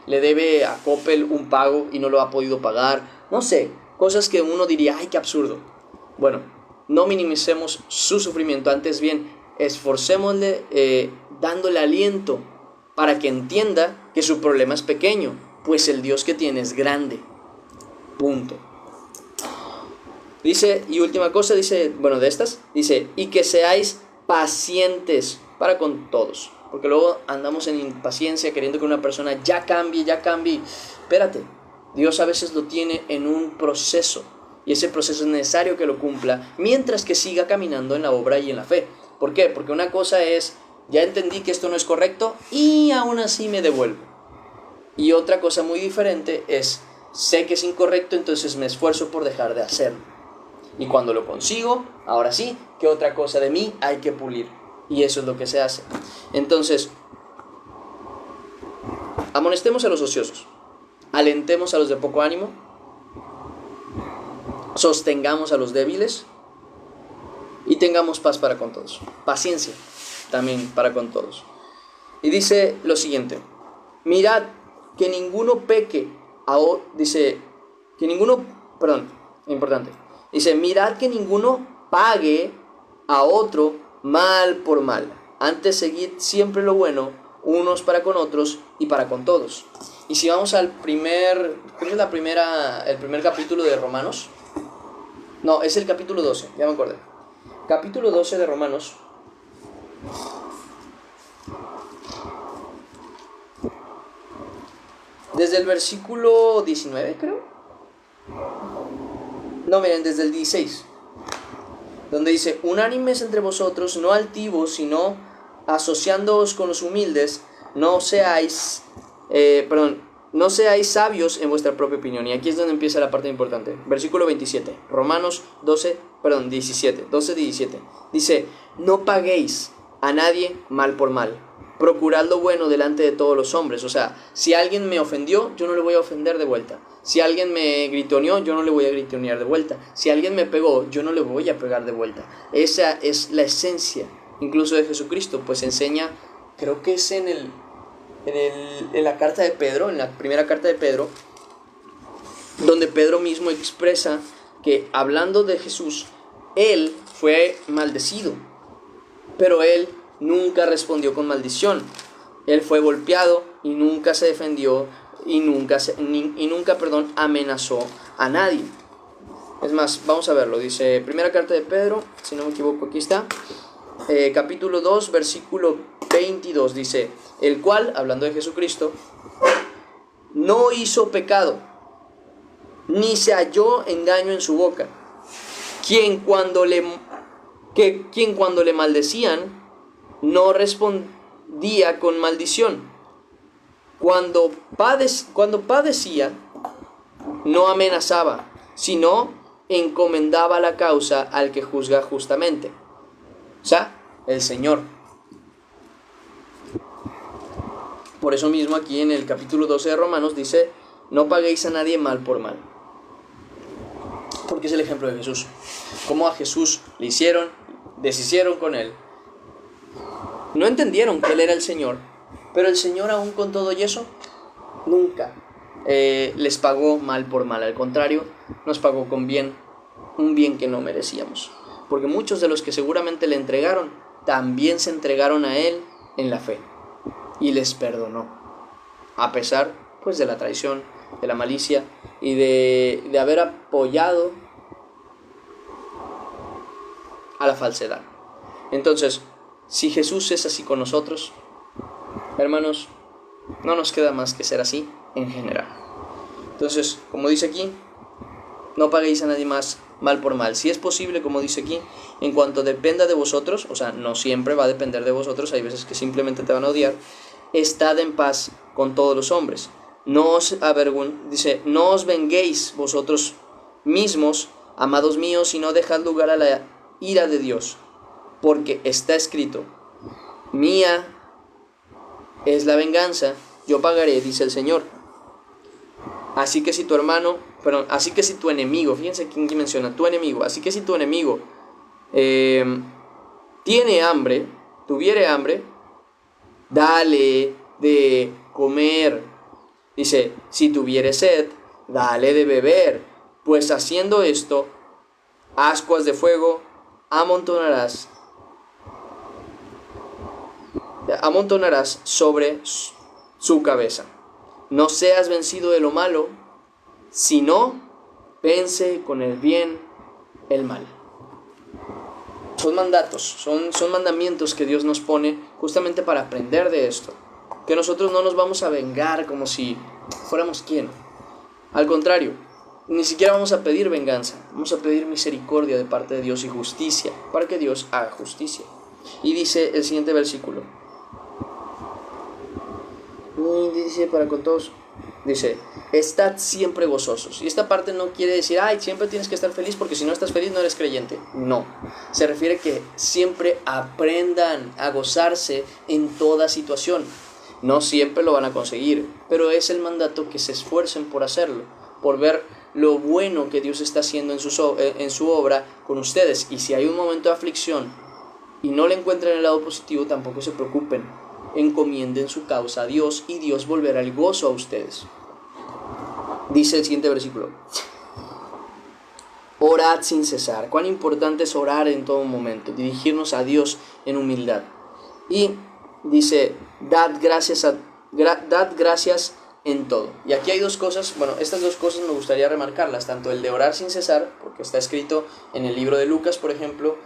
le debe a Coppel un pago y no lo ha podido pagar, no sé, cosas que uno diría, ¡ay, qué absurdo! Bueno, no minimicemos su sufrimiento, antes bien, esforcémosle dándole aliento para que entienda que su problema es pequeño, pues el Dios que tiene es grande. Punto. Dice, y última cosa, dice, y que seáis pacientes para con todos. Porque luego andamos en impaciencia queriendo que una persona ya cambie. Espérate, Dios a veces lo tiene en un proceso. Y ese proceso es necesario que lo cumpla mientras que siga caminando en la obra y en la fe. ¿Por qué? Porque una cosa es, ya entendí que esto no es correcto y aún así me devuelvo. Y otra cosa muy diferente es, sé que es incorrecto, entonces me esfuerzo por dejar de hacerlo. Y cuando lo consigo, ahora sí, ¿qué otra cosa de mí hay que pulir? Y eso es lo que se hace. Entonces, amonestemos a los ociosos, alentemos a los de poco ánimo, sostengamos a los débiles y tengamos paz para con todos. Paciencia también para con todos. Y dice lo siguiente, mirad que ninguno mirad que ninguno pague a otro mal por mal. Antes seguid siempre lo bueno, unos para con otros y para con todos. Y si vamos al creo que es el primer capítulo de Romanos. No, es el capítulo 12, ya me acordé. Capítulo 12 de Romanos. Desde el versículo 19, creo. No, miren, desde el 16. Donde dice: unánimes entre vosotros, no altivos, sino asociándoos con los humildes, no seáis sabios en vuestra propia opinión. Y aquí es donde empieza la parte importante. Versículo 27, Romanos 17. Dice: no paguéis a nadie mal por mal. Procurad lo bueno delante de todos los hombres. O sea, si alguien me ofendió, yo no le voy a ofender de vuelta. Si alguien me gritoneó, yo no le voy a gritonear de vuelta. Si alguien me pegó, yo no le voy a pegar de vuelta. Esa es la esencia, incluso de Jesucristo, pues enseña, creo que es en la carta de Pedro, en la primera carta de Pedro, donde Pedro mismo expresa que, hablando de Jesús, él fue maldecido, pero él nunca respondió con maldición. Él fue golpeado y nunca se defendió y nunca amenazó a nadie. Es más, vamos a verlo. Dice, primera carta de Pedro, si no me equivoco, aquí está, capítulo 2, versículo 22, dice: el cual, hablando de Jesucristo, no hizo pecado, ni se halló engaño en su boca, quien cuando le maldecían, no respondía con maldición. Cuando padecía, no amenazaba, sino encomendaba la causa al que juzga justamente, o sea, el Señor. Por eso mismo aquí en el capítulo 12 de Romanos dice: no paguéis a nadie mal por mal. Porque es el ejemplo de Jesús. Como a Jesús le deshicieron con él. No entendieron que él era el Señor, pero el Señor, aún con todo y eso, nunca les pagó mal por mal. Al contrario, nos pagó con bien, un bien que no merecíamos. Porque muchos de los que seguramente le entregaron, también se entregaron a él en la fe. Y les perdonó, a pesar pues de la traición, de la malicia y de haber apoyado a la falsedad. Entonces, si Jesús es así con nosotros, hermanos, no nos queda más que ser así en general. Entonces, como dice aquí, no paguéis a nadie más mal por mal. Si es posible, como dice aquí, en cuanto dependa de vosotros, o sea, no siempre va a depender de vosotros, hay veces que simplemente te van a odiar, estad en paz con todos los hombres. No os venguéis vosotros mismos, amados míos, sino dejad lugar a la ira de Dios, porque está escrito: mía es la venganza, yo pagaré, dice el Señor. Así que si tu enemigo, fíjense quién menciona, tu enemigo, así que si tu enemigo tuviere hambre, dale de comer. Dice, si tuviere sed, dale de beber, pues haciendo esto, ascuas de fuego amontonarás sobre su cabeza. No seas vencido de lo malo, sino vence con el bien el mal. Son mandatos, son mandamientos que Dios nos pone justamente para aprender de esto. Que nosotros no nos vamos a vengar como si fuéramos quién. Al contrario, ni siquiera vamos a pedir venganza, vamos a pedir misericordia de parte de Dios y justicia, para que Dios haga justicia. Y dice el siguiente versículo, dice para con todos, dice, estad siempre gozosos. Y esta parte no quiere decir, siempre tienes que estar feliz, porque si no estás feliz no eres creyente. No, se refiere que siempre aprendan a gozarse en toda situación. No siempre lo van a conseguir, pero es el mandato que se esfuercen por hacerlo, por ver lo bueno que Dios está haciendo en su obra con ustedes. Y si hay un momento de aflicción y no le encuentran el lado positivo, tampoco se preocupen, encomienden su causa a Dios y Dios volverá el gozo a ustedes. Dice el siguiente versículo, orad sin cesar. Cuán importante es orar en todo momento, dirigirnos a Dios en humildad. Y dice, dad gracias en todo. Y aquí hay dos cosas, bueno, estas dos cosas me gustaría remarcarlas, tanto el de orar sin cesar, porque está escrito en el libro de Lucas, por ejemplo,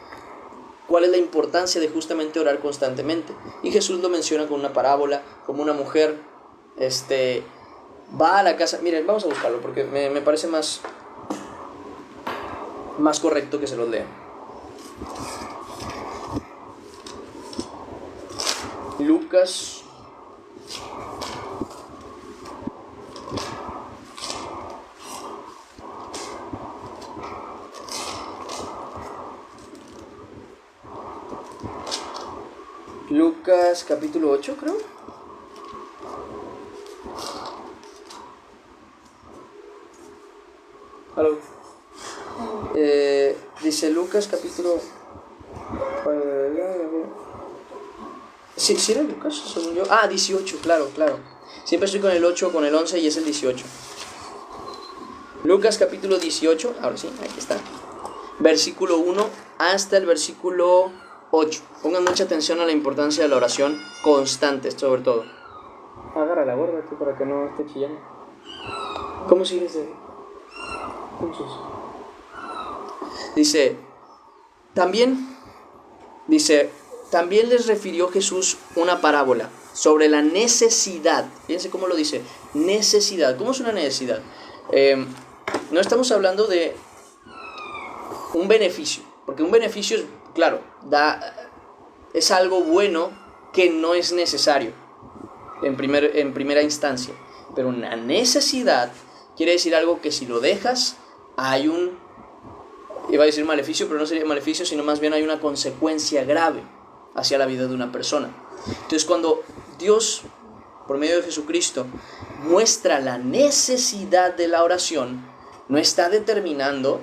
cuál es la importancia de justamente orar constantemente. Y Jesús lo menciona con una parábola, como una mujer, va a la casa, miren, vamos a buscarlo, porque me parece más correcto que se los lea. Lucas capítulo 8, creo. Hello. Dice Lucas capítulo... ¿Sí era Lucas, según yo? 18, claro. Siempre estoy con el 8, con el 11 y es el 18. Lucas capítulo 18, ahora sí, aquí está. Versículo 1 hasta el versículo 8. Pongan mucha atención a la importancia de la oración constante, sobre todo. Agarra la gorda aquí para que no esté chillando. ¿Cómo sigues de...? Dice, también les refirió Jesús una parábola sobre la necesidad. Fíjense cómo lo dice, necesidad. ¿Cómo es una necesidad? No estamos hablando de un beneficio, porque un beneficio, claro, es algo bueno que no es necesario en primera instancia. Pero una necesidad quiere decir algo que si lo dejas, hay iba a decir maleficio, pero no sería maleficio, sino más bien hay una consecuencia grave hacia la vida de una persona. Entonces, cuando Dios, por medio de Jesucristo, muestra la necesidad de la oración, no está determinando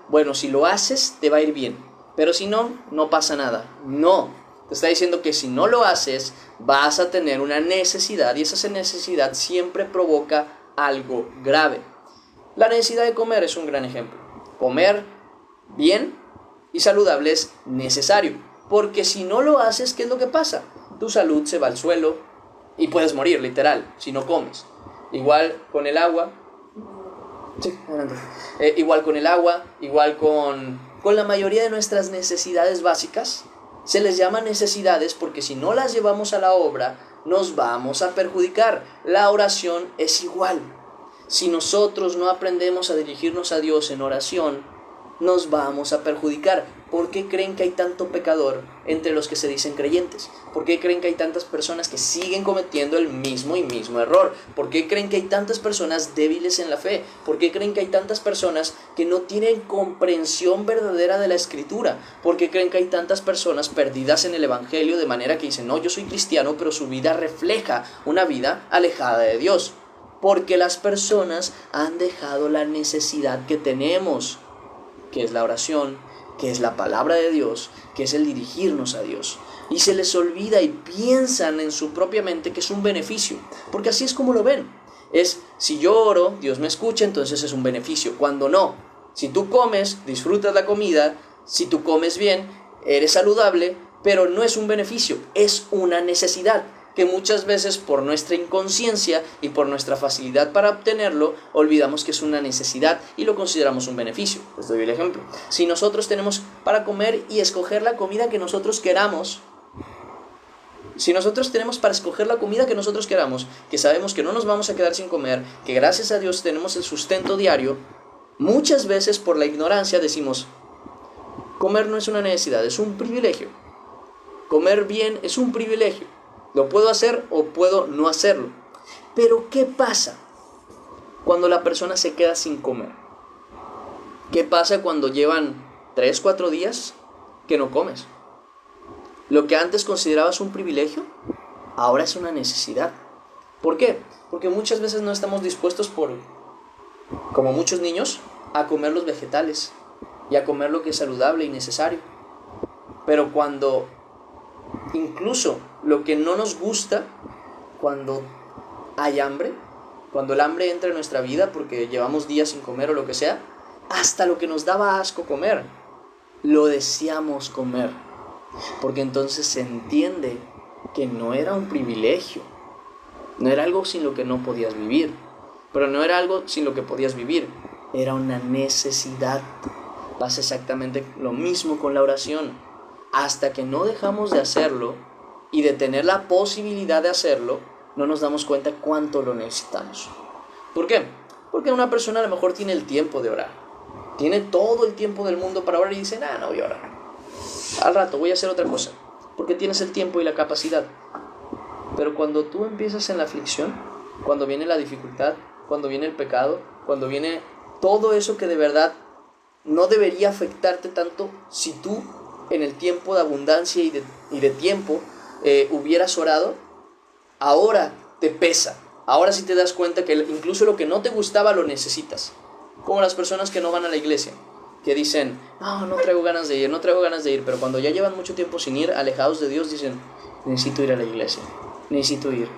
bueno, si lo haces, te va a ir bien, pero si no, no pasa nada. No, te está diciendo que si no lo haces, vas a tener una necesidad, y esa necesidad siempre provoca algo grave. La necesidad de comer es un gran ejemplo. Comer bien y saludable es necesario, porque si no lo haces, ¿qué es lo que pasa? Tu salud se va al suelo y puedes morir, literal, si no comes. Igual con el agua. Sí, adelante. Igual con el agua, igual con la mayoría de nuestras necesidades básicas. Se les llama necesidades porque si no las llevamos a la obra, nos vamos a perjudicar. La oración es igual. Si nosotros no aprendemos a dirigirnos a Dios en oración, nos vamos a perjudicar. ¿Por qué creen que hay tanto pecador entre los que se dicen creyentes? ¿Por qué creen que hay tantas personas que siguen cometiendo el mismo error? ¿Por qué creen que hay tantas personas débiles en la fe? ¿Por qué creen que hay tantas personas que no tienen comprensión verdadera de la Escritura? ¿Por qué creen que hay tantas personas perdidas en el Evangelio de manera que dicen, no, yo soy cristiano, pero su vida refleja una vida alejada de Dios? Porque las personas han dejado la necesidad que tenemos, que es la oración, que es la palabra de Dios, que es el dirigirnos a Dios. Y se les olvida y piensan en su propia mente que es un beneficio, porque así es como lo ven. Si yo oro, Dios me escucha, entonces es un beneficio. Cuando no, si tú comes, disfrutas la comida, si tú comes bien, eres saludable, pero no es un beneficio, es una necesidad, que muchas veces por nuestra inconsciencia y por nuestra facilidad para obtenerlo, olvidamos que es una necesidad y lo consideramos un beneficio. Les doy el ejemplo. Si nosotros tenemos para comer y escoger la comida que nosotros queramos, si nosotros tenemos para escoger la comida que nosotros queramos, que sabemos que no nos vamos a quedar sin comer, que gracias a Dios tenemos el sustento diario, muchas veces por la ignorancia decimos, comer no es una necesidad, es un privilegio. Comer bien es un privilegio. Lo puedo hacer o puedo no hacerlo. Pero ¿qué pasa cuando la persona se queda sin comer? ¿Qué pasa cuando llevan 3, 4 días que no comes? Lo que antes considerabas un privilegio, ahora es una necesidad. ¿Por qué? Porque muchas veces no estamos dispuestos como muchos niños, a comer los vegetales y a comer lo que es saludable y necesario. Pero cuando incluso lo que no nos gusta, cuando hay hambre, cuando el hambre entra en nuestra vida porque llevamos días sin comer o lo que sea, hasta lo que nos daba asco comer, lo deseamos comer. Porque entonces se entiende que no era un privilegio, no era algo sin lo que no podías vivir, pero no era algo sin lo que podías vivir, era una necesidad. Pasa exactamente lo mismo con la oración. Hasta que no dejamos de hacerlo y de tener la posibilidad de hacerlo, no nos damos cuenta cuánto lo necesitamos. ¿Por qué? Porque una persona a lo mejor tiene el tiempo de orar, tiene todo el tiempo del mundo para orar y dice, no voy a orar, al rato voy a hacer otra cosa, porque tienes el tiempo y la capacidad. Pero cuando tú empiezas en la aflicción, cuando viene la dificultad, cuando viene el pecado, cuando viene todo eso que de verdad no debería afectarte tanto, si tú en el tiempo de abundancia y de tiempo hubieras orado, ahora te pesa. Ahora sí te das cuenta que incluso lo que no te gustaba lo necesitas. Como las personas que no van a la iglesia, que dicen, no traigo ganas de ir, pero cuando ya llevan mucho tiempo sin ir, alejados de Dios, dicen, necesito ir a la iglesia, necesito ir,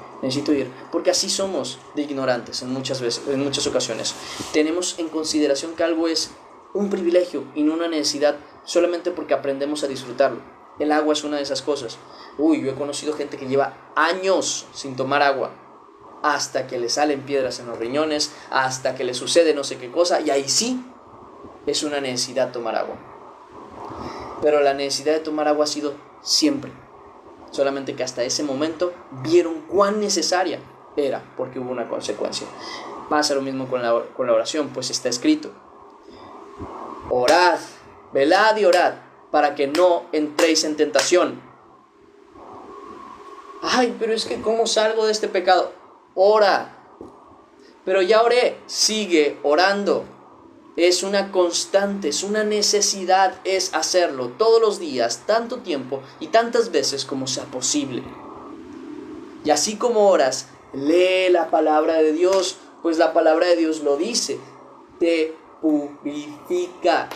porque así somos de ignorantes en muchas ocasiones. Tenemos en consideración que algo es un privilegio y no una necesidad solamente porque aprendemos a disfrutarlo. El agua es una de esas cosas. Yo he conocido gente que lleva años sin tomar agua, hasta que le salen piedras en los riñones, hasta que le sucede no sé qué cosa, y ahí sí es una necesidad tomar agua. Pero la necesidad de tomar agua ha sido siempre, solamente que hasta ese momento vieron cuán necesaria era, porque hubo una consecuencia. Pasa lo mismo con la oración, pues está escrito, orad, velad y orad, para que no entréis en tentación. Pero es que ¿cómo salgo de este pecado? Ora. Pero ya oré, sigue orando. Es una constante, es una necesidad, es hacerlo todos los días, tanto tiempo y tantas veces como sea posible. Y así como oras, lee la palabra de Dios, pues la palabra de Dios lo dice. Te purifica,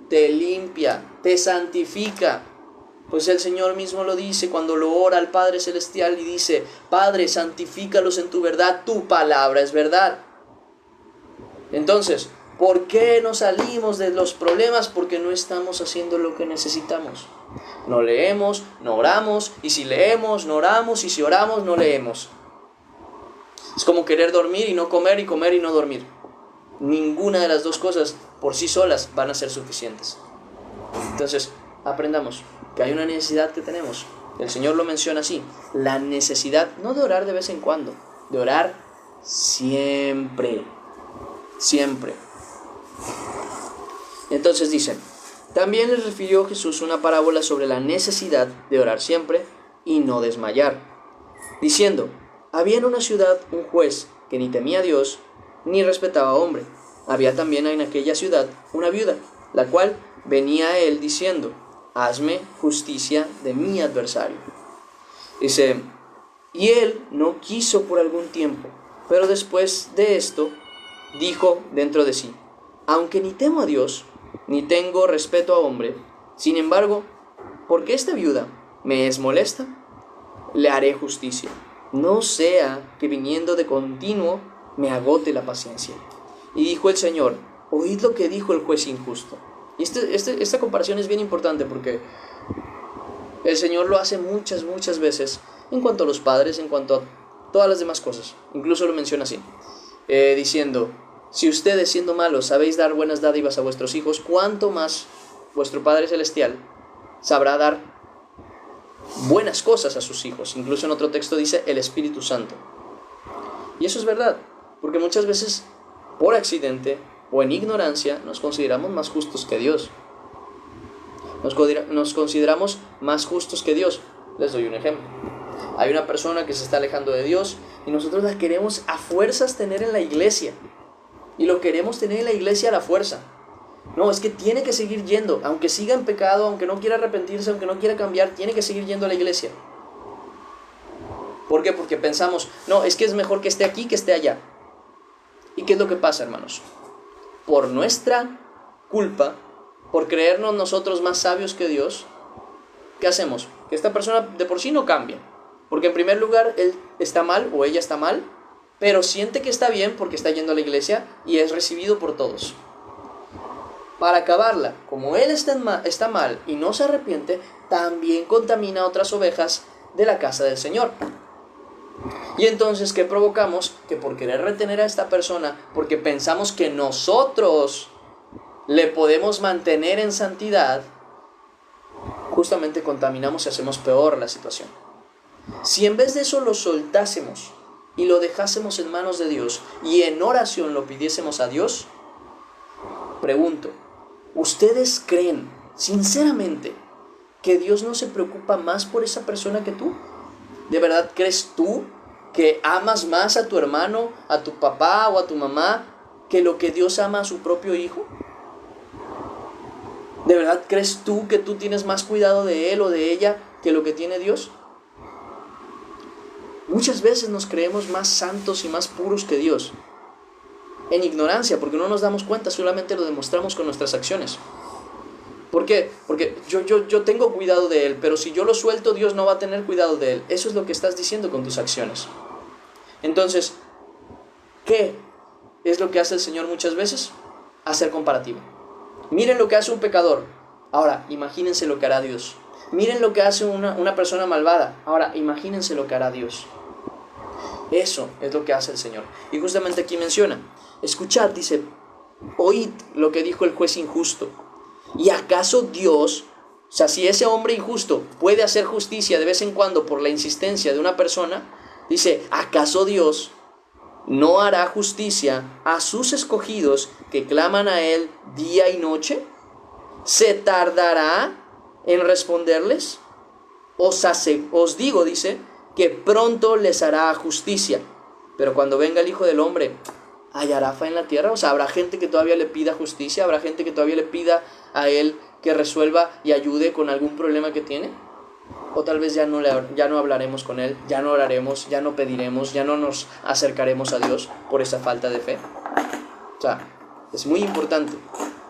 te limpia, te santifica. Pues el Señor mismo lo dice cuando lo ora al Padre Celestial y dice, Padre, santifícalos en tu verdad, tu palabra es verdad. Entonces, ¿por qué no salimos de los problemas? Porque no estamos haciendo lo que necesitamos. No leemos, no oramos, y si leemos, no oramos, y si oramos, no leemos. Es como querer dormir y no comer, y comer y no dormir. Ninguna de las dos cosas por sí solas van a ser suficientes. Entonces, aprendamos que hay una necesidad que tenemos. El Señor lo menciona así, la necesidad no de orar de vez en cuando, de orar siempre. Entonces dicen, también les refirió Jesús una parábola sobre la necesidad de orar siempre y no desmayar, diciendo, había en una ciudad un juez que ni temía a Dios ni respetaba a hombre. Había también en aquella ciudad una viuda, la cual venía a él diciendo, hazme justicia de mi adversario. Dice, y él no quiso por algún tiempo, pero después de esto dijo dentro de sí, aunque ni temo a Dios, ni tengo respeto a hombre, sin embargo, porque esta viuda me es molesta, le haré justicia, no sea que viniendo de continuo me agote la paciencia. Y dijo el Señor, oíd lo que dijo el juez injusto. Y esta comparación es bien importante porque el Señor lo hace muchas veces en cuanto a los padres, en cuanto a todas las demás cosas. Incluso lo menciona así, diciendo, si ustedes siendo malos sabéis dar buenas dádivas a vuestros hijos, ¿cuánto más vuestro Padre Celestial sabrá dar buenas cosas a sus hijos? Incluso en otro texto dice el Espíritu Santo. Y eso es verdad, porque muchas veces por accidente o en ignorancia nos consideramos más justos que Dios. Nos consideramos más justos que Dios. Les doy un ejemplo. Hay una persona que se está alejando de Dios y nosotros la queremos a fuerzas tener en la iglesia. Y lo queremos tener en la iglesia a la fuerza. No, es que tiene que seguir yendo. Aunque siga en pecado, aunque no quiera arrepentirse, aunque no quiera cambiar, tiene que seguir yendo a la iglesia. ¿Por qué? Porque pensamos, no, es que es mejor que esté aquí que esté allá. ¿Y qué es lo que pasa, hermanos? Por nuestra culpa, por creernos nosotros más sabios que Dios, ¿qué hacemos? Que esta persona de por sí no cambia. Porque en primer lugar, él está mal o ella está mal, pero siente que está bien porque está yendo a la iglesia y es recibido por todos. para acabarla. Como él está mal y no se arrepiente, también contamina a otras ovejas de la casa del Señor. Y entonces, ¿qué provocamos? Que por querer retener a esta persona, porque pensamos que nosotros le podemos mantener en santidad, justamente contaminamos y hacemos peor la situación. Si en vez de eso lo soltásemos y lo dejásemos en manos de Dios y en oración lo pidiésemos a Dios, pregunto, ¿ustedes creen sinceramente que Dios no se preocupa más por esa persona que tú? ¿De verdad crees tú que amas más a tu hermano, a tu papá o a tu mamá que lo que Dios ama a su propio hijo? ¿De verdad crees tú que tú tienes más cuidado de él o de ella que lo que tiene Dios? Muchas veces nos creemos más santos y más puros que Dios, en ignorancia, porque no nos damos cuenta, solamente lo demostramos con nuestras acciones. ¿Por qué? Porque yo tengo cuidado de él, pero si yo lo suelto, Dios no va a tener cuidado de él. Eso es lo que estás diciendo con tus acciones. Entonces, ¿qué es lo que hace el Señor muchas veces? Hacer comparativo. Miren lo que hace un pecador. Ahora, imagínense lo que hará Dios. Miren lo que hace una persona malvada. Ahora, imagínense lo que hará Dios. Eso es lo que hace el Señor. Y justamente aquí menciona, escuchad, dice, oíd lo que dijo el juez injusto. ¿Y acaso Dios, o sea, si ese hombre injusto puede hacer justicia de vez en cuando por la insistencia de una persona, dice, ¿acaso Dios no hará justicia a sus escogidos que claman a Él día y noche? ¿Se tardará en responderles? Os digo, dice, que pronto les hará justicia. Pero cuando venga el Hijo del Hombre, ¿hallará fe en la tierra? O sea, ¿habrá gente que todavía le pida justicia? ¿Habrá gente que todavía le pida a Él que resuelva y ayude con algún problema que tiene? O tal vez ya no hablaremos con Él, ya no oraremos, ya no pediremos, ya no nos acercaremos a Dios por esa falta de fe. O sea, es muy importante,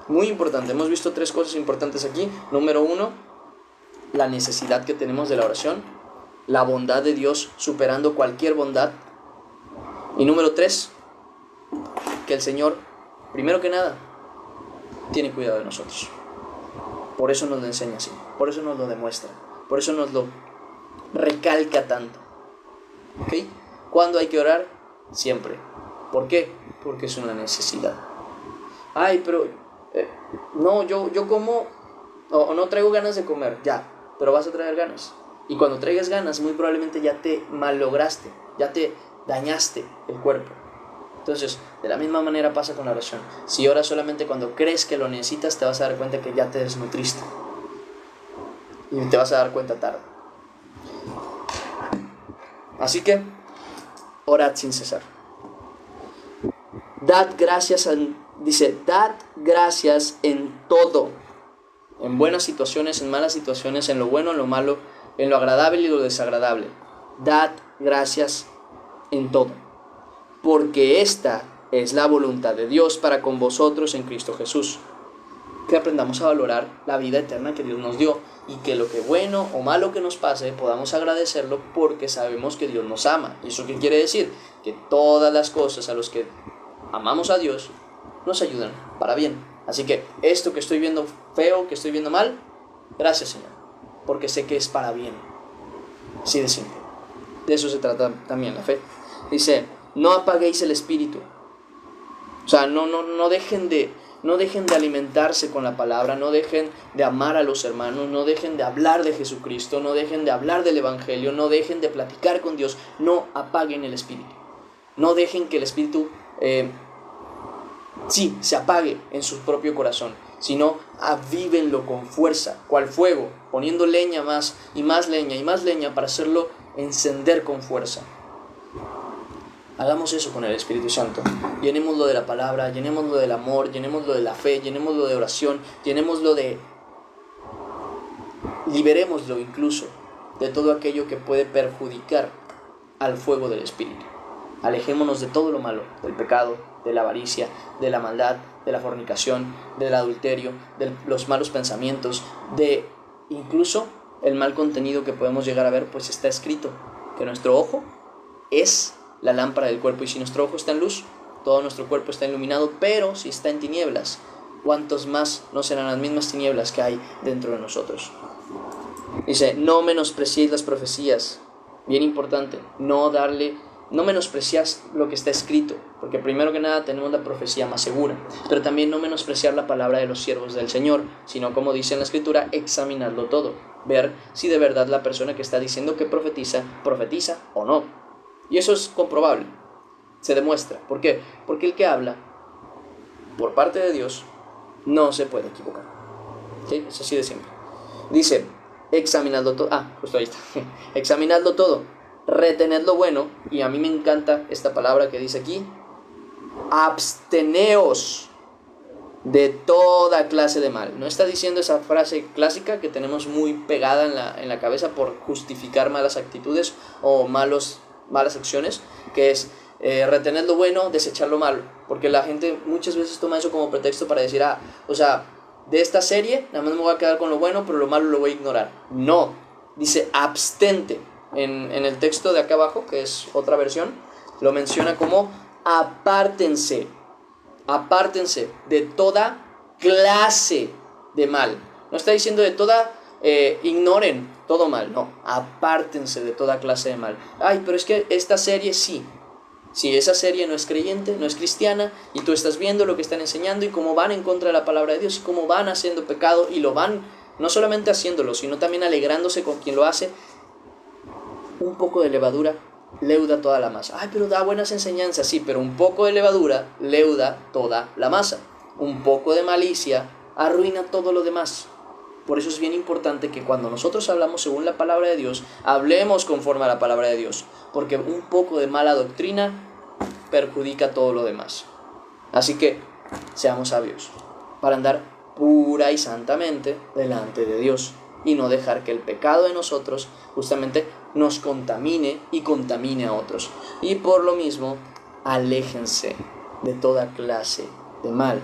muy importante. Hemos visto 3 cosas importantes aquí. Número 1, la necesidad que tenemos de la oración, la bondad de Dios superando cualquier bondad. Y número 3, que el Señor, primero que nada, tiene cuidado de nosotros. Por eso nos lo enseña así, por eso nos lo demuestra, por eso nos lo recalca tanto. ¿Ok? ¿Cuándo hay que orar? Siempre. ¿Por qué? Porque es una necesidad. Ay, pero no, yo como o no traigo ganas de comer. Ya, pero vas a traer ganas. Y cuando traigas ganas, muy probablemente ya te mallograste, ya te dañaste el cuerpo. Entonces, de la misma manera pasa con la oración. Si oras solamente cuando crees que lo necesitas, te vas a dar cuenta que ya te desnutriste. Y te vas a dar cuenta tarde. Así que, orad sin cesar. Dad gracias, dad gracias en todo. En buenas situaciones, en malas situaciones, en lo bueno, en lo malo, en lo agradable y lo desagradable. Dad gracias en todo. Porque esta es la voluntad de Dios para con vosotros en Cristo Jesús. Que aprendamos a valorar la vida eterna que Dios nos dio y que lo que bueno o malo que nos pase podamos agradecerlo porque sabemos que Dios nos ama. ¿Y eso qué quiere decir? Que todas las cosas a las que amamos a Dios nos ayudan para bien. Así que esto que estoy viendo feo, que estoy viendo mal, gracias Señor, porque sé que es para bien. Así de simple. De eso se trata también la fe. Dice, no apaguéis el espíritu. O sea, no dejen de alimentarse con la palabra, no dejen de amar a los hermanos, no dejen de hablar de Jesucristo, no dejen de hablar del Evangelio, no dejen de platicar con Dios, no apaguen el espíritu. No dejen que el espíritu se apague en su propio corazón, sino avívenlo con fuerza, cual fuego, poniendo leña más y más leña y más leña para hacerlo encender con fuerza. Hagamos eso con el Espíritu Santo. Llenémoslo de la palabra, llenémoslo del amor, llenémoslo de la fe, llenémoslo de oración, liberémoslo incluso de todo aquello que puede perjudicar al fuego del Espíritu. Alejémonos de todo lo malo, del pecado, de la avaricia, de la maldad, de la fornicación, del adulterio, de los malos pensamientos, de incluso el mal contenido que podemos llegar a ver, pues está escrito que nuestro ojo es la lámpara del cuerpo, y si nuestro ojo está en luz, todo nuestro cuerpo está iluminado, pero si está en tinieblas, cuantos más no serán las mismas tinieblas que hay dentro de nosotros. Dice, no menospreciéis las profecías. Bien importante, no menospreciar lo que está escrito, porque primero que nada tenemos la profecía más segura, pero también no menospreciar la palabra de los siervos del Señor, sino como dice en la Escritura, examinarlo todo, ver si de verdad la persona que está diciendo que profetiza o no. Y eso es comprobable, se demuestra. ¿Por qué? Porque el que habla por parte de Dios no se puede equivocar. ¿Sí? Es así de simple. Dice, examinadlo todo. Justo ahí está. Examinadlo todo, retened lo bueno, y a mí me encanta esta palabra que dice aquí, absteneos de toda clase de mal. No está diciendo esa frase clásica que tenemos muy pegada en la cabeza por justificar malas actitudes o malas acciones, que es retener lo bueno, desechar lo malo, porque la gente muchas veces toma eso como pretexto para decir, de esta serie nada más me voy a quedar con lo bueno, pero lo malo lo voy a ignorar. No, dice abstente. En el texto de acá abajo, que es otra versión, lo menciona como apártense de toda clase de mal. No está diciendo de toda, ignoren todo mal, no, apártense de toda clase de mal. Pero es que esta serie sí, esa serie no es creyente, no es cristiana, y tú estás viendo lo que están enseñando y cómo van en contra de la palabra de Dios y cómo van haciendo pecado, y lo van no solamente haciéndolo, sino también alegrándose con quien lo hace. Un poco de levadura leuda toda la masa. Pero da buenas enseñanzas, sí, pero un poco de levadura leuda toda la masa. Un poco de malicia arruina todo lo demás. Por eso es bien importante que cuando nosotros hablamos según la palabra de Dios, hablemos conforme a la palabra de Dios, porque un poco de mala doctrina perjudica todo lo demás. Así que seamos sabios para andar pura y santamente delante de Dios, y no dejar que el pecado de nosotros justamente nos contamine y contamine a otros. Y por lo mismo, aléjense de toda clase de mal.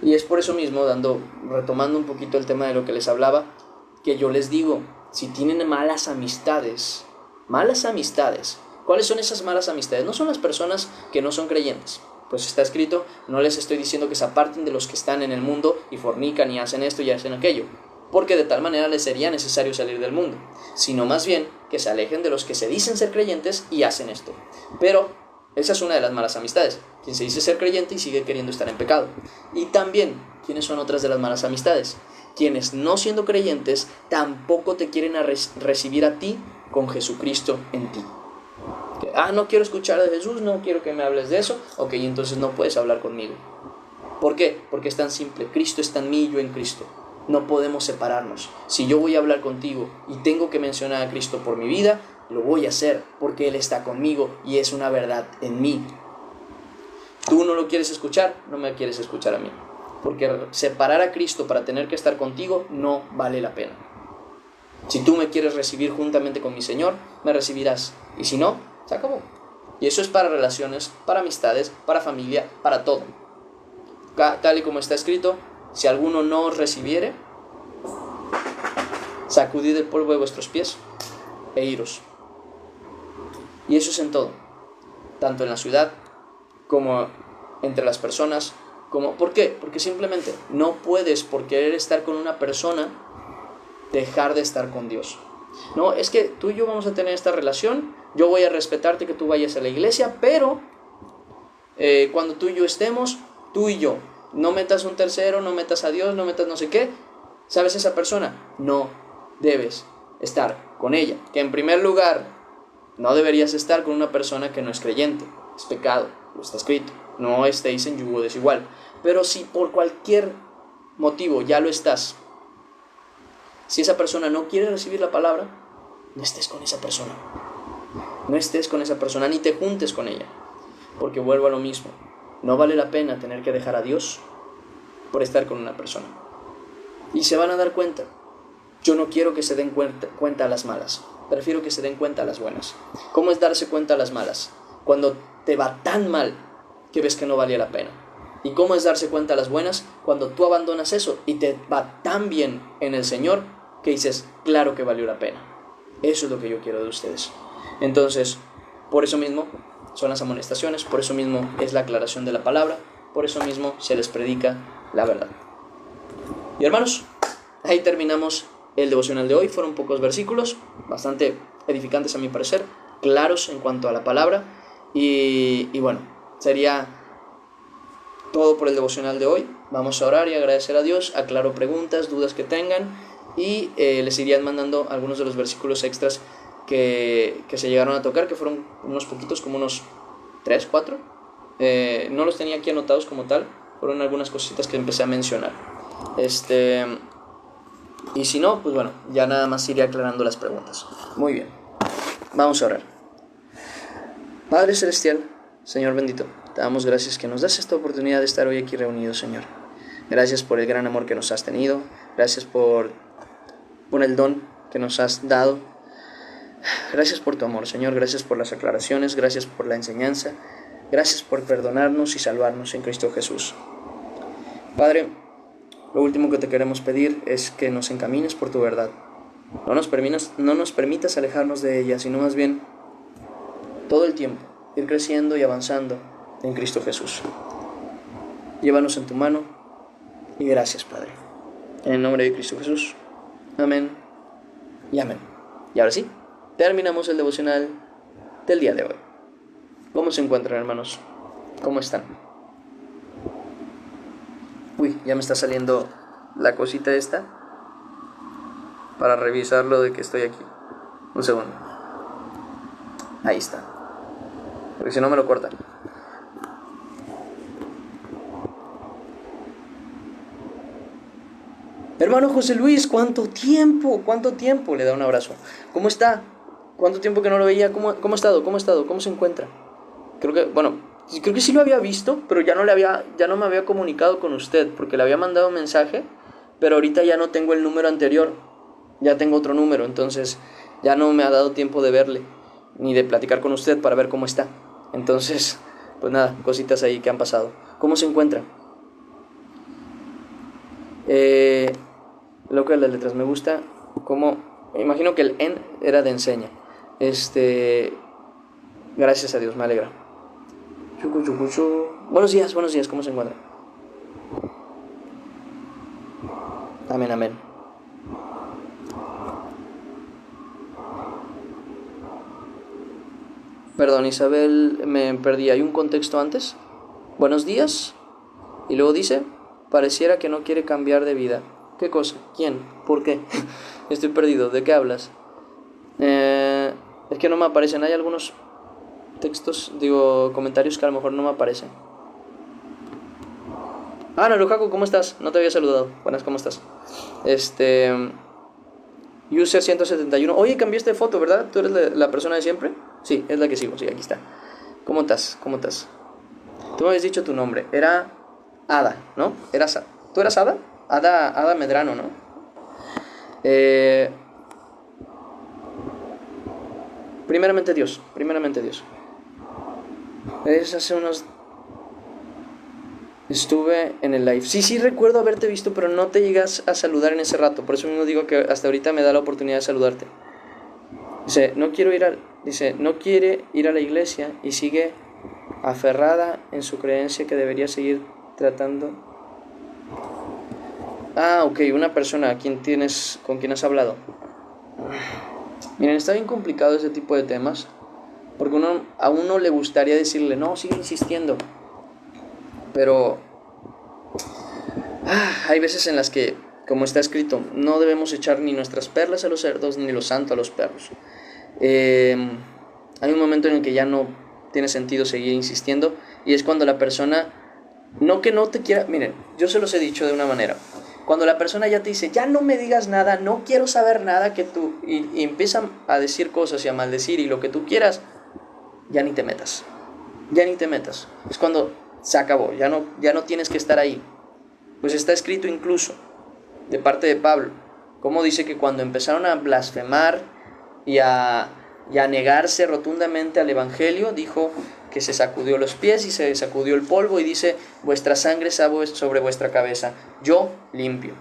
Y es por eso mismo, retomando un poquito el tema de lo que les hablaba, que yo les digo, si tienen malas amistades, ¿cuáles son esas malas amistades? No son las personas que no son creyentes. Pues está escrito, no les estoy diciendo que se aparten de los que están en el mundo y fornican y hacen esto y hacen aquello, porque de tal manera les sería necesario salir del mundo, sino más bien que se alejen de los que se dicen ser creyentes y hacen esto. Pero esa es una de las malas amistades, quien se dice ser creyente y sigue queriendo estar en pecado. Y también, ¿quiénes son otras de las malas amistades? Quienes no siendo creyentes tampoco te quieren recibir a ti con Jesucristo en ti. No quiero escuchar de Jesús, no quiero que me hables de eso. Ok, entonces no puedes hablar conmigo. ¿Por qué? Porque es tan simple, Cristo está en mí y yo en Cristo. No podemos separarnos. Si yo voy a hablar contigo y tengo que mencionar a Cristo por mi vida, lo voy a hacer porque Él está conmigo y es una verdad en mí. Tú no lo quieres escuchar, no me quieres escuchar a mí, porque separar a Cristo para tener que estar contigo no vale la pena. Si tú me quieres recibir juntamente con mi Señor, me recibirás, y si no, se acabó. Y eso es para relaciones, para amistades, para familia, para todo. Tal y como está escrito, si alguno no os recibiere, sacudid el polvo de vuestros pies e iros. Y eso es en todo, tanto en la ciudad como entre las personas. ¿Por qué? Porque simplemente no puedes, por querer estar con una persona, dejar de estar con Dios. No, es que tú y yo vamos a tener esta relación, yo voy a respetarte que tú vayas a la iglesia, pero cuando tú y yo estemos, tú y yo, no metas un tercero, no metas a Dios, no metas no sé qué. ¿Sabes esa persona? No debes estar con ella. Que en primer lugar, no deberías estar con una persona que no es creyente. Es pecado, lo está escrito. No estéis en yugo desigual. Pero si por cualquier motivo ya lo estás, si esa persona no quiere recibir la palabra, no estés con esa persona. No estés con esa persona, ni te juntes con ella. Porque vuelvo a lo mismo. No vale la pena tener que dejar a Dios por estar con una persona. Y se van a dar cuenta. Yo no quiero que se den cuenta a las malas. Prefiero que se den cuenta a las buenas. ¿Cómo es darse cuenta a las malas? Cuando te va tan mal que ves que no valía la pena. ¿Y cómo es darse cuenta a las buenas? Cuando tú abandonas eso y te va tan bien en el Señor que dices, claro que valió la pena. Eso es lo que yo quiero de ustedes. Entonces, por eso mismo son las amonestaciones, por eso mismo es la aclaración de la palabra, por eso mismo se les predica la verdad. Y hermanos, ahí terminamos el devocional de hoy. Fueron pocos versículos, bastante edificantes a mi parecer, claros en cuanto a la palabra. Y bueno, sería todo por el devocional de hoy. Vamos a orar y agradecer a Dios. Aclaro preguntas, dudas que tengan, y les irían mandando algunos de los versículos extras que se llegaron a tocar, que fueron unos poquitos, como unos 3, 4. No los tenía aquí anotados como tal, fueron algunas cositas que empecé a mencionar. Y si no, pues bueno, ya nada más iré aclarando las preguntas. Muy bien, vamos a orar. Padre Celestial, Señor bendito, te damos gracias que nos das esta oportunidad de estar hoy aquí reunidos, Señor. Gracias por el gran amor que nos has tenido. Gracias por el don que nos has dado. Gracias por tu amor, Señor. Gracias por las aclaraciones. Gracias por la enseñanza. Gracias por perdonarnos y salvarnos en Cristo Jesús. Padre, lo último que te queremos pedir es que nos encamines por tu verdad. No nos permitas alejarnos de ella, sino más bien todo el tiempo ir creciendo y avanzando en Cristo Jesús. Llévanos en tu mano y gracias, Padre. En el nombre de Cristo Jesús. Amén y amén. Y ahora sí, terminamos el devocional del día de hoy. ¿Cómo se encuentran, hermanos? ¿Cómo están? Uy, ya me está saliendo la cosita esta para revisar lo de que estoy aquí. Un segundo. Ahí está. Porque si no me lo cortan. Hermano José Luis, ¿cuánto tiempo? Le da un abrazo. ¿Cómo está? ¿Cuánto tiempo que no lo veía? ¿Cómo ha estado? ¿Cómo se encuentra? Creo que sí lo había visto, pero ya no me había comunicado con usted, porque le había mandado un mensaje, pero ahorita ya no tengo el número anterior, ya tengo otro número, entonces ya no me ha dado tiempo de verle, ni de platicar con usted para ver cómo está. Entonces, pues nada, cositas ahí que han pasado. ¿Cómo se encuentra? Loco de las letras, me gusta como, me imagino que el en era de enseña. Gracias a Dios, me alegra. Buenos días, ¿cómo se encuentra? Amén. Perdón, Isabel, me perdí. ¿Hay un contexto antes? Buenos días. Y luego dice, pareciera que no quiere cambiar de vida. ¿Qué cosa? ¿Quién? ¿Por qué? Estoy perdido. ¿De qué hablas? Es que no me aparecen. Hay algunos comentarios que a lo mejor no me aparecen. Narujaku, ¿cómo estás? No te había saludado. Buenas, ¿cómo estás? User 171. Oye, cambiaste de foto, ¿verdad? ¿Tú eres la persona de siempre? Sí, es la que sigo. Sí, aquí está. ¿Cómo estás? Tú me habías dicho tu nombre. Era Ada, ¿no? ¿Tú eras Ada? Ada Medrano, ¿no? Primeramente Dios. Estuve en el live. Sí, recuerdo haberte visto, pero no te llegas a saludar en ese rato. Por eso mismo digo que hasta ahorita me da la oportunidad de saludarte. Dice, no quiere ir a la iglesia y sigue aferrada en su creencia que debería seguir tratando. Ok, una persona con quien has hablado. Miren, está bien complicado ese tipo de temas, porque a uno le gustaría decirle, no, sigue insistiendo. Pero hay veces en las que, como está escrito, no debemos echar ni nuestras perlas a los cerdos, ni lo santo a los perros. Hay un momento en el que ya no tiene sentido seguir insistiendo, y es cuando la persona, no que no te quiera, miren, yo se los he dicho de una manera, cuando la persona ya te dice, ya no me digas nada, no quiero saber nada que tú, y empiezan a decir cosas y a maldecir y lo que tú quieras, ya ni te metas, es cuando se acabó, ya no tienes que estar ahí. Pues está escrito incluso de parte de Pablo, como dice que cuando empezaron a blasfemar y a negarse rotundamente al evangelio, dijo que se sacudió los pies y se sacudió el polvo y dice, vuestra sangre sabe sobre vuestra cabeza, yo limpio.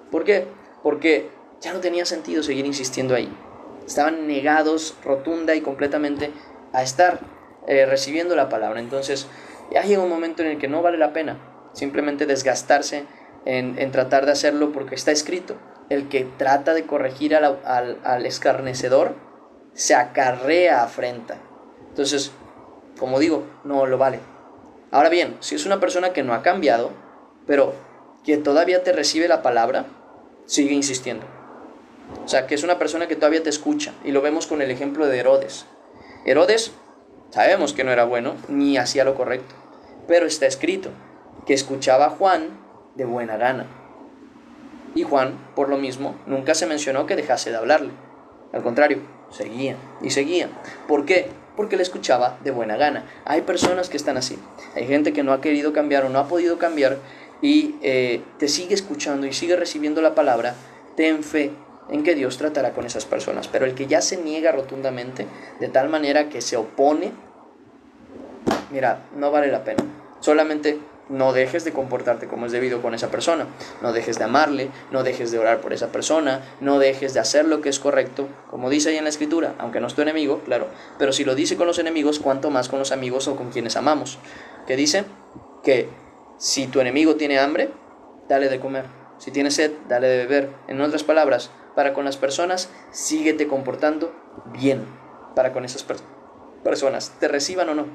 ¿Por qué? Porque ya no tenía sentido seguir insistiendo ahí. Estaban negados rotunda y completamente a estar recibiendo la palabra. Entonces ya llega un momento en el que no vale la pena. simplemente desgastarse en tratar de hacerlo porque está escrito. El que trata de corregir al escarnecedor se acarrea afrenta. Entonces, como digo, no lo vale. Ahora bien, si es una persona que no ha cambiado, pero que todavía te recibe la palabra, sigue insistiendo. O sea, que es una persona que todavía te escucha. Y lo vemos con el ejemplo de Herodes. Herodes, sabemos que no era bueno, ni hacía lo correcto. Pero está escrito que escuchaba a Juan de buena gana. Y Juan, por lo mismo, nunca se mencionó que dejase de hablarle. Al contrario, seguía y seguía. ¿Por qué? Porque le escuchaba de buena gana. Hay personas que están así. Hay gente que no ha querido cambiar o no ha podido cambiar y te sigue escuchando y sigue recibiendo la palabra. Ten fe en que Dios tratará con esas personas. Pero el que ya se niega rotundamente, de tal manera que se opone, mira, no vale la pena. Solamente no dejes de comportarte como es debido con esa persona. No dejes de amarle, no dejes de orar por esa persona, no dejes de hacer lo que es correcto, como dice ahí en la escritura, aunque no es tu enemigo, claro, pero si lo dice con los enemigos, cuánto más con los amigos o con quienes amamos. Que dice que si tu enemigo tiene hambre, dale de comer. Si tiene sed, dale de beber. En otras palabras, para con las personas, síguete comportando bien para con esas personas, te reciban o no.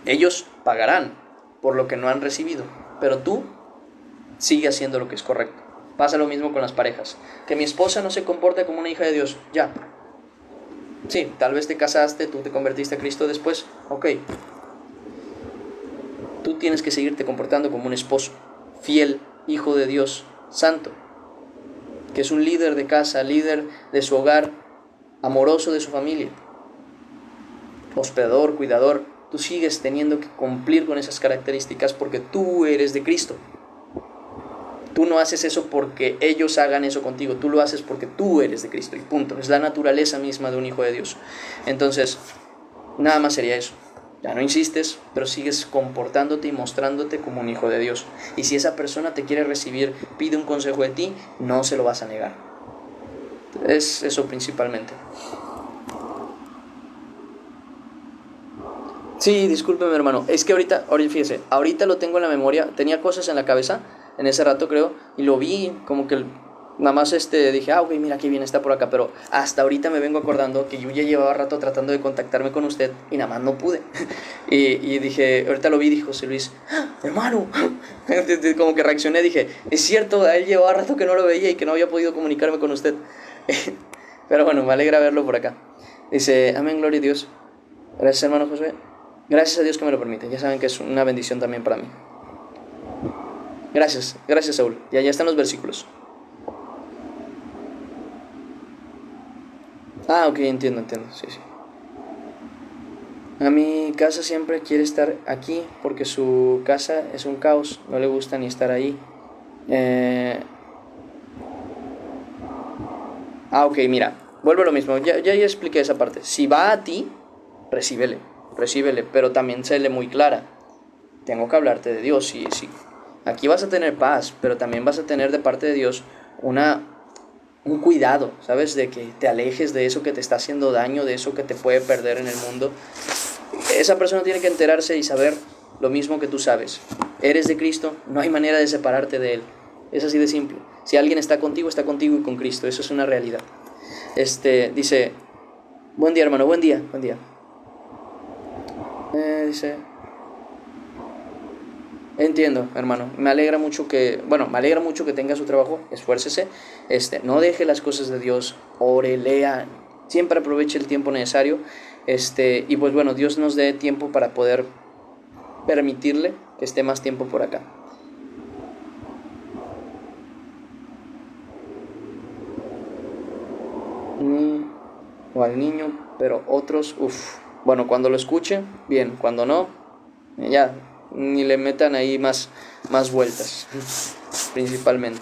Ellos pagarán por lo que no han recibido, pero tú sigue haciendo lo que es correcto. Pasa lo mismo con las parejas. Que mi esposa no se comporte como una hija de Dios, ya. Sí, tal vez te casaste, tú te convertiste a Cristo después, ok. Tú tienes que seguirte comportando como un esposo, fiel, hijo de Dios, santo, que es un líder de casa, líder de su hogar, amoroso de su familia, hospedador, cuidador. Tú sigues teniendo que cumplir con esas características porque tú eres de Cristo. Tú no haces eso porque ellos hagan eso contigo, tú lo haces porque tú eres de Cristo y punto. Es la naturaleza misma de un hijo de Dios. Entonces, nada más sería eso. Ya no insistes, pero sigues comportándote y mostrándote como un hijo de Dios. Y si esa persona te quiere recibir, pide un consejo de ti, no se lo vas a negar. Es eso principalmente. Sí, discúlpeme, hermano. Es que ahorita fíjese, ahorita lo tengo en la memoria. Tenía cosas en la cabeza en ese rato, creo, y lo vi como que nada más dije, ok, mira qué bien está por acá, pero hasta ahorita me vengo acordando que yo ya llevaba rato tratando de contactarme con usted y nada más no pude. y dije, ahorita lo vi y dije, José Luis, hermano, como que reaccioné, dije, es cierto, a él llevaba rato que no lo veía y que no había podido comunicarme con usted. Pero bueno, me alegra verlo por acá. Dice, amén, gloria a Dios. Gracias, hermano José. Gracias a Dios que me lo permite. Ya saben que es una bendición también para mí. Gracias Saúl. Ya están los versículos. Ah, ok, entiendo, sí. A mi casa siempre quiere estar aquí porque su casa es un caos, no le gusta ni estar ahí. Ok, mira, vuelvo a lo mismo, ya expliqué esa parte. Si va a ti, recíbele, pero también séle muy clara. Tengo que hablarte de Dios, sí. Aquí vas a tener paz, pero también vas a tener de parte de Dios un cuidado, ¿sabes? De que te alejes de eso que te está haciendo daño, de eso que te puede perder en el mundo. Esa persona tiene que enterarse y saber lo mismo que tú sabes. Eres de Cristo, no hay manera de separarte de Él. Es así de simple. Si alguien está contigo y con Cristo. Eso es una realidad. Dice, buen día, hermano, buen día. Dice, entiendo, hermano. Me alegra mucho que tenga su trabajo. Esfuércese. No deje las cosas de Dios. Ore, lea. Siempre aproveche el tiempo necesario. Y pues bueno, Dios nos dé tiempo para poder permitirle que esté más tiempo por acá. O al niño, pero otros, bueno, cuando lo escuche, bien, cuando no, ya, ni le metan ahí más vueltas, principalmente.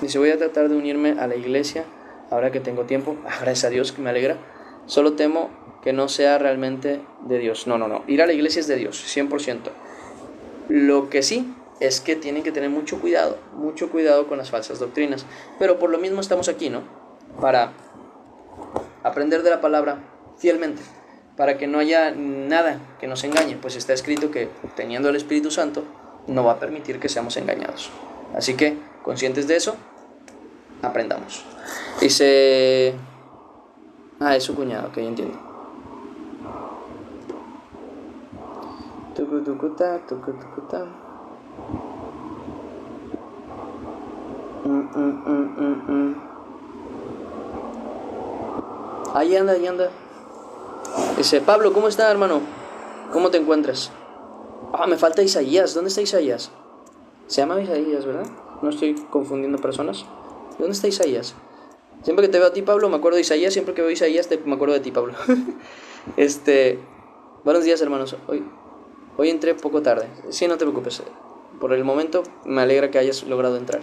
Dice, voy a tratar de unirme a la iglesia ahora que tengo tiempo. Gracias a Dios, que me alegra. Solo temo que no sea realmente de Dios. No. Ir a la iglesia es de Dios, 100%. Lo que sí es que tienen que tener mucho cuidado con las falsas doctrinas. Pero por lo mismo estamos aquí, ¿no? Para aprender de la palabra fielmente, para que no haya nada que nos engañe. Pues está escrito que teniendo el Espíritu Santo no va a permitir que seamos engañados. Así que, conscientes de eso, aprendamos. Dice... es su cuñado, ok, entiendo. Tucutucuta, tucutucuta. Ahí anda, ahí anda. Dice, Pablo, ¿cómo está, hermano? ¿Cómo te encuentras? Me falta Isaías. ¿Dónde está Isaías? Se llama Isaías, ¿verdad? No estoy confundiendo personas. ¿Dónde está Isaías? Siempre que te veo a ti, Pablo, me acuerdo de Isaías. Siempre que veo a Isaías, me acuerdo de ti, Pablo. Buenos días, hermanos. Hoy entré poco tarde. Sí, no te preocupes. Por el momento, me alegra que hayas logrado entrar.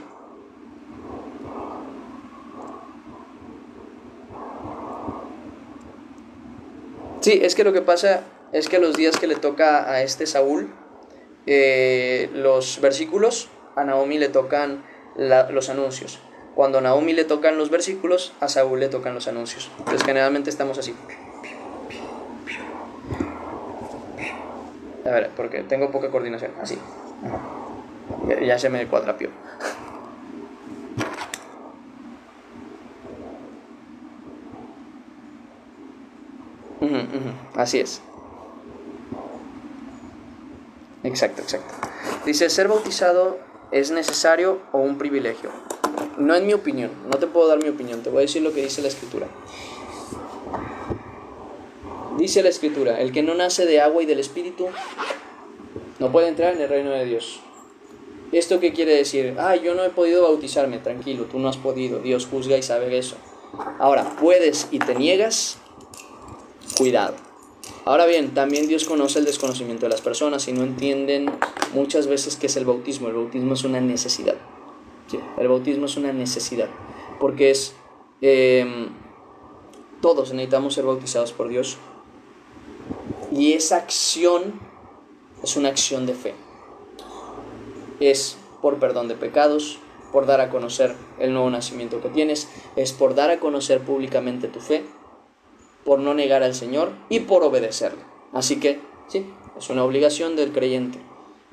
Sí, es que lo que pasa es que los días que le toca a Saúl, los versículos, a Naomi le tocan los anuncios. Cuando a Naomi le tocan los versículos, a Saúl le tocan los anuncios. Entonces generalmente estamos así. A ver, porque tengo poca coordinación. Así. Ya se me cuadrapió. Así es. Exacto. Dice, ¿ser bautizado es necesario o un privilegio? No es mi opinión, no te puedo dar mi opinión, te voy a decir lo que dice la Escritura. Dice la Escritura, el que no nace de agua y del Espíritu no puede entrar en el reino de Dios. ¿Esto qué quiere decir? Yo no he podido bautizarme. Tranquilo, tú no has podido, Dios juzga y sabe eso. Ahora, puedes y te niegas, cuidado. Ahora bien, también Dios conoce el desconocimiento de las personas y no entienden muchas veces qué es el bautismo. El bautismo es una necesidad. Sí, el bautismo es una necesidad, porque todos necesitamos ser bautizados por Dios, y esa acción es una acción de fe. Es por perdón de pecados, por dar a conocer el nuevo nacimiento que tienes, es por dar a conocer públicamente tu fe, por no negar al Señor y por obedecerle. Así que, sí, es una obligación del creyente.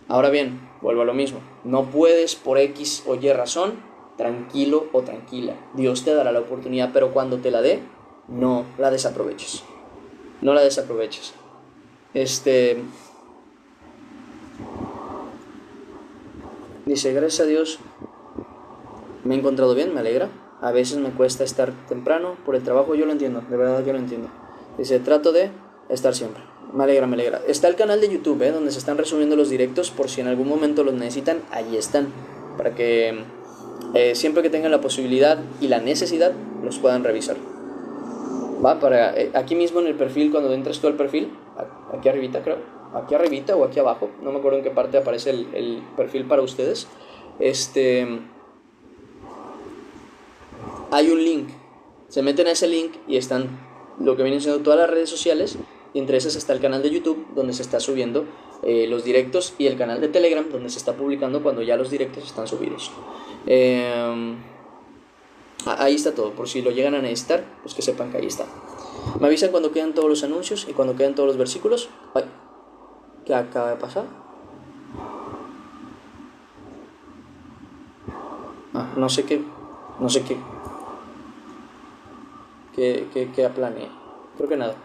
Ahora bien, vuelvo a lo mismo. No puedes por X o Y razón, tranquilo o tranquila. Dios te dará la oportunidad, pero cuando te la dé, no la desaproveches. No la desaproveches. Dice, gracias a Dios, me he encontrado bien, me alegra. A veces me cuesta estar temprano por el trabajo, yo lo entiendo, de verdad yo lo entiendo. Dice, trato de estar siempre. Me alegra. Está el canal de YouTube, donde se están resumiendo los directos, por si en algún momento los necesitan, ahí están. Para que siempre que tengan la posibilidad y la necesidad, los puedan revisar. Aquí mismo en el perfil, cuando entras tú al perfil, aquí arribita creo, aquí arribita o aquí abajo, no me acuerdo en qué parte aparece el perfil para ustedes. Hay un link, se meten a ese link y están lo que vienen siendo todas las redes sociales, y entre esas está el canal de YouTube donde se está subiendo los directos, y el canal de Telegram donde se está publicando cuando ya los directos están subidos. Ahí está todo, por si lo llegan a necesitar, pues que sepan que ahí está. Me avisan cuando quedan todos los anuncios y cuando quedan todos los versículos. ¿Qué acaba de pasar? No sé qué aplaneé. Creo que nada.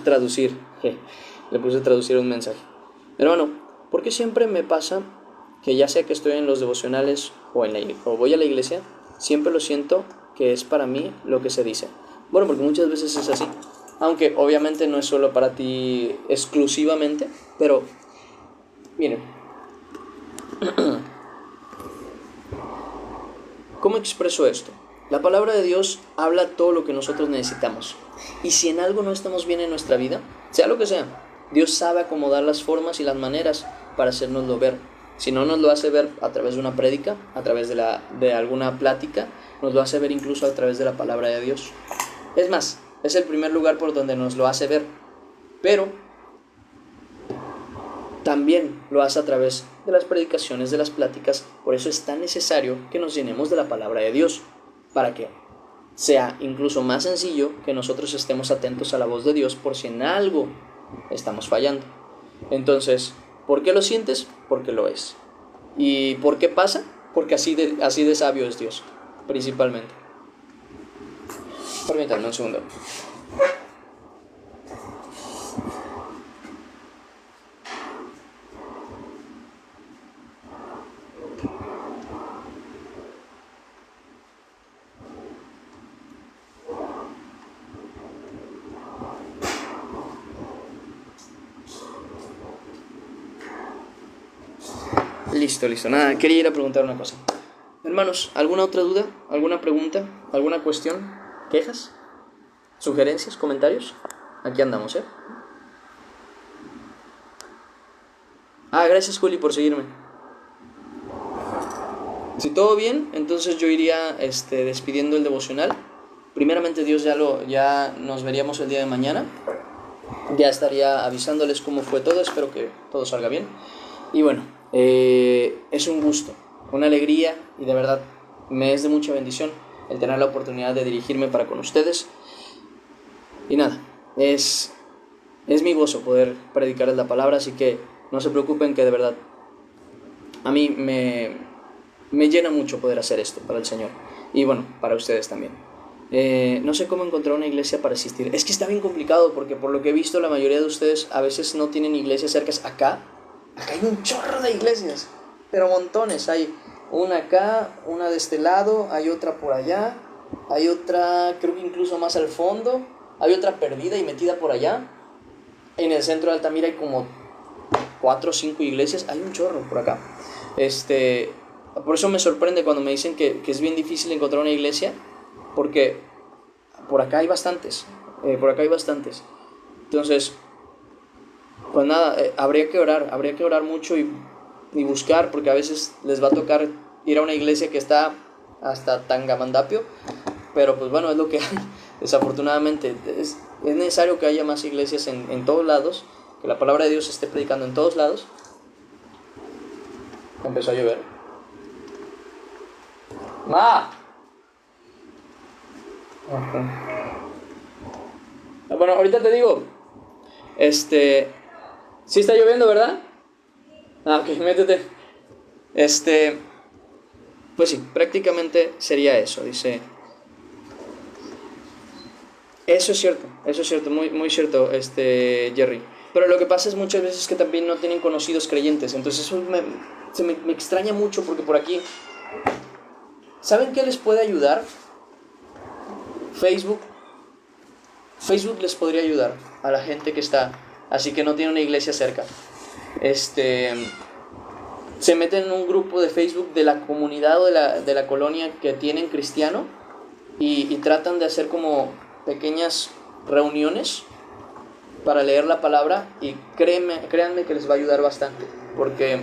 Traducir. Le puse traducir un mensaje. Hermano, ¿por qué siempre me pasa que ya sea que estoy en los devocionales o voy a la iglesia, siempre lo siento que es para mí lo que se dice? Bueno, porque muchas veces es así. Aunque obviamente no es solo para ti exclusivamente, pero miren. ¿Cómo expreso esto? La palabra de Dios habla todo lo que nosotros necesitamos. Y si en algo no estamos bien en nuestra vida, sea lo que sea, Dios sabe acomodar las formas y las maneras para hacérnoslo ver. Si no nos lo hace ver a través de una prédica, a través de alguna plática, nos lo hace ver incluso a través de la palabra de Dios. Es más, es el primer lugar por donde nos lo hace ver. Pero también lo hace a través de las predicaciones, de las pláticas. Por eso es tan necesario que nos llenemos de la palabra de Dios, para que sea incluso más sencillo que nosotros estemos atentos a la voz de Dios por si en algo estamos fallando. Entonces, ¿Por qué lo sientes? Porque lo es. ¿Y por qué pasa? Porque así de sabio es Dios, principalmente. Permítanme un segundo. Listo. Nada, quería ir a preguntar una cosa. Hermanos, ¿alguna otra duda? ¿Alguna pregunta? ¿Alguna cuestión? ¿Quejas? ¿Sugerencias? ¿Comentarios? Aquí andamos, ¿eh? Gracias, Juli, por seguirme. Si todo bien, entonces yo iría despidiendo el devocional. Primeramente Dios, ya nos veríamos el día de mañana. Ya estaría avisándoles cómo fue todo. Espero que todo salga bien. Y bueno, es un gusto, una alegría, y de verdad me es de mucha bendición el tener la oportunidad de dirigirme para con ustedes. Y nada, es mi gozo poder predicarles la palabra, así que no se preocupen, que de verdad a mí me llena mucho poder hacer esto para el Señor, y bueno, para ustedes también. No sé cómo encontrar una iglesia para asistir. Es que está bien complicado, porque por lo que he visto, la mayoría de ustedes a veces no tienen iglesias cercas. Acá hay un chorro de iglesias, pero montones. Hay una acá, una de este lado, hay otra por allá, hay otra creo que incluso más al fondo, hay otra perdida y metida por allá. En el centro de Altamira hay como 4 o 5 iglesias, hay un chorro por acá. Por eso me sorprende cuando me dicen que es bien difícil encontrar una iglesia, porque por acá hay bastantes, Entonces, pues nada, habría que orar mucho y buscar, porque a veces les va a tocar ir a una iglesia que está hasta Tangamandapio, pero pues bueno, es lo que hay. Desafortunadamente es necesario que haya más iglesias en todos lados, que la palabra de Dios se esté predicando en todos lados. Empezó a llover. ¡Ma! Bueno, ahorita te digo. Sí está lloviendo, ¿verdad? Ok, métete. Pues sí, prácticamente sería eso. Dice. Eso es cierto, muy cierto, Jerry. Pero lo que pasa es muchas veces que también no tienen conocidos creyentes. Entonces eso me extraña mucho, porque por aquí, ¿saben qué les puede ayudar? Facebook les podría ayudar a la gente que está así, que no tiene una iglesia cerca. Se meten en un grupo de Facebook de la comunidad o de la colonia que tienen cristiano, y tratan de hacer como pequeñas reuniones para leer la palabra, y créanme que les va a ayudar bastante, porque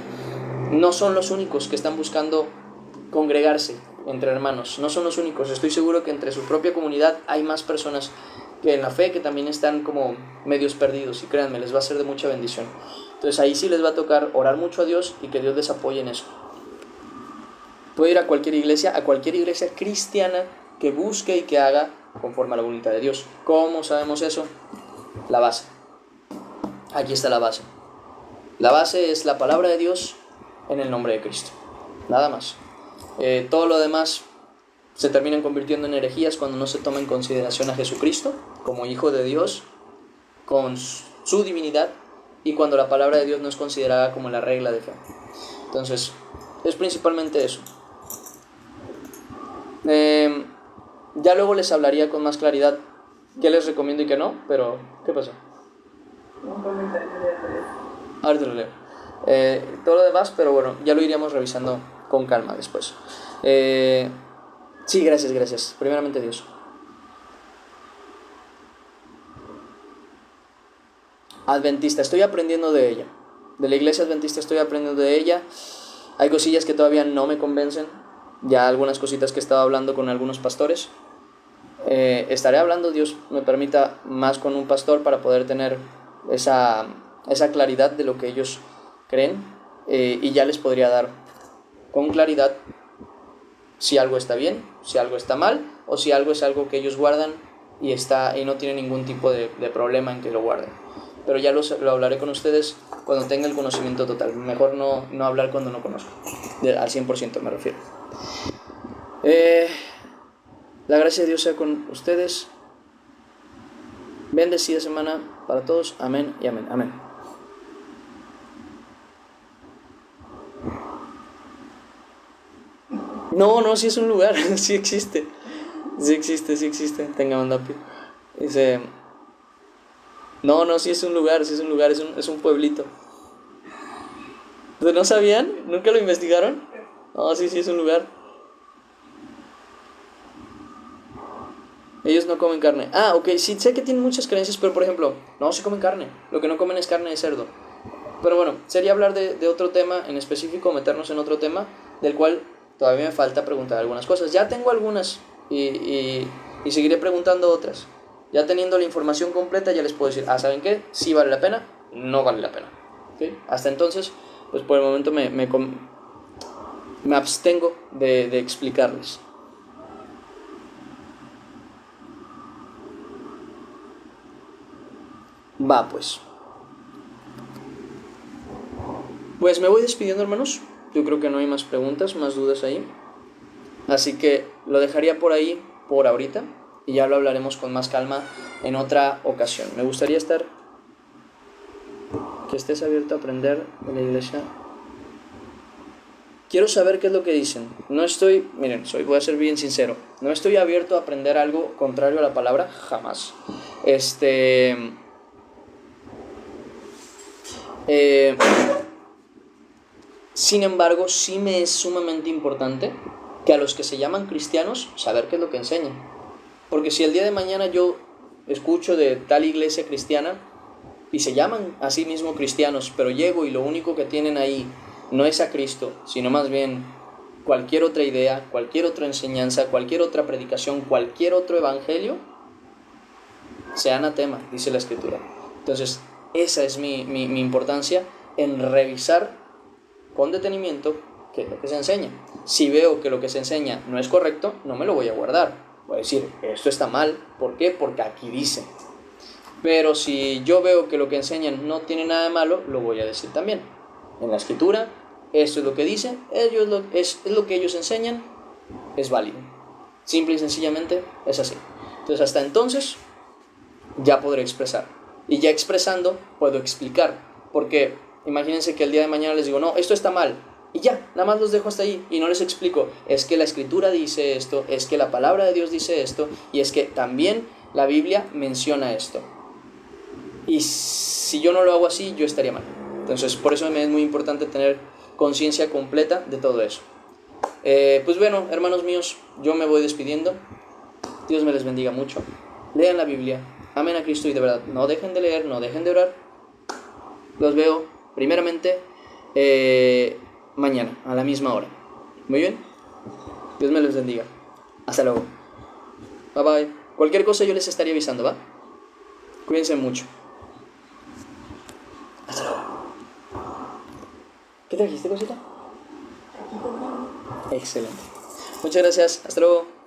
no son los únicos que están buscando congregarse entre hermanos, no son los únicos. Estoy seguro que entre su propia comunidad hay más personas que en la fe, que también están como medios perdidos, y créanme, les va a ser de mucha bendición. Entonces ahí sí les va a tocar orar mucho a Dios y que Dios les apoye en eso. Puede ir a cualquier iglesia cristiana que busque y que haga conforme a la voluntad de Dios. ¿Cómo sabemos eso? La base. Aquí está la base. La base es la palabra de Dios en el nombre de Cristo. Nada más. Todo lo demás se terminan convirtiendo en herejías cuando no se toma en consideración a Jesucristo como Hijo de Dios, con su divinidad, y cuando la palabra de Dios no es considerada como la regla de fe. Entonces, es principalmente eso. Ya luego les hablaría con más claridad qué les recomiendo y qué no, pero ¿qué pasó? Un comentario de Andrés. Ahorita lo leo. Todo lo demás, pero bueno, ya lo iríamos revisando con calma después. Sí, gracias. Primeramente Dios. Adventista, estoy aprendiendo de ella. De la iglesia adventista estoy aprendiendo de ella. Hay cosillas que todavía no me convencen. Ya algunas cositas que he estado hablando con algunos pastores. Estaré hablando, Dios me permita, más con un pastor para poder tener esa claridad de lo que ellos creen, y ya les podría dar con claridad si algo está bien, si algo está mal, o si algo es algo que ellos guardan y no tiene ningún tipo de problema en que lo guarden. pero ya lo hablaré con ustedes cuando tenga el conocimiento total. Mejor no hablar cuando no conozco, al 100% me refiero. La gracia de Dios sea con ustedes. Bendecida semana para todos. Amén y amén. Amén. No, sí es un lugar, sí existe. Sí existe. Tenga mandapi. Dice... No, sí es un lugar, es un pueblito. ¿No sabían? ¿Nunca lo investigaron? No, sí es un lugar. Ellos no comen carne. Ah, ok, sí, sé que tienen muchas creencias, pero por ejemplo, no, sí comen carne. Lo que no comen es carne de cerdo. Pero bueno, sería hablar de otro tema en específico, meternos en otro tema, del cual todavía me falta preguntar algunas cosas. Ya tengo algunas y seguiré preguntando otras. Ya teniendo la información completa ya les puedo decir, ¿saben qué? Sí vale la pena, no vale la pena. ¿Okay? Hasta entonces, pues por el momento me abstengo de explicarles. Va, pues me voy despidiendo, hermanos. Yo creo que no hay más preguntas, más dudas ahí. Así que lo dejaría por ahí por ahorita y ya lo hablaremos con más calma en otra ocasión. Me gustaría que estés abierto a aprender de la iglesia. Quiero saber qué es lo que dicen. Miren, voy a ser bien sincero. No estoy abierto a aprender algo contrario a la palabra, jamás. Sin embargo, sí me es sumamente importante que a los que se llaman cristianos, saber qué es lo que enseñan. Porque si el día de mañana yo escucho de tal iglesia cristiana y se llaman a sí mismos cristianos, pero llego y lo único que tienen ahí no es a Cristo, sino más bien cualquier otra idea, cualquier otra enseñanza, cualquier otra predicación, cualquier otro evangelio, sea anatema, dice la Escritura. Entonces, esa es mi importancia en revisar con detenimiento qué es lo que se enseña. Si veo que lo que se enseña no es correcto, no me lo voy a guardar. Voy a decir, esto está mal. ¿Por qué? Porque aquí dice. Pero si yo veo que lo que enseñan no tiene nada de malo, lo voy a decir también. En la Escritura, esto es lo que dice, es lo que ellos enseñan, es válido. Simple y sencillamente es así. Entonces, hasta entonces, ya podré expresar. Y ya expresando, puedo explicar. Porque imagínense que el día de mañana les digo, no, esto está mal. Y ya, nada más los dejo hasta ahí y no les explico. Es que la Escritura dice esto, es que la palabra de Dios dice esto, y es que también la Biblia menciona esto. Y si yo no lo hago así, yo estaría mal. Entonces, por eso me es muy importante tener conciencia completa de todo eso. Pues bueno, hermanos míos, yo me voy despidiendo. Dios me les bendiga mucho. Lean la Biblia, amen a Cristo y de verdad, no dejen de leer, no dejen de orar. Los veo primeramente mañana, a la misma hora. Muy bien. Dios me les bendiga. Hasta luego. Bye bye. Cualquier cosa yo les estaría avisando, ¿va? Cuídense mucho. Hasta luego. ¿Qué trajiste, cosita? Excelente. Muchas gracias. Hasta luego.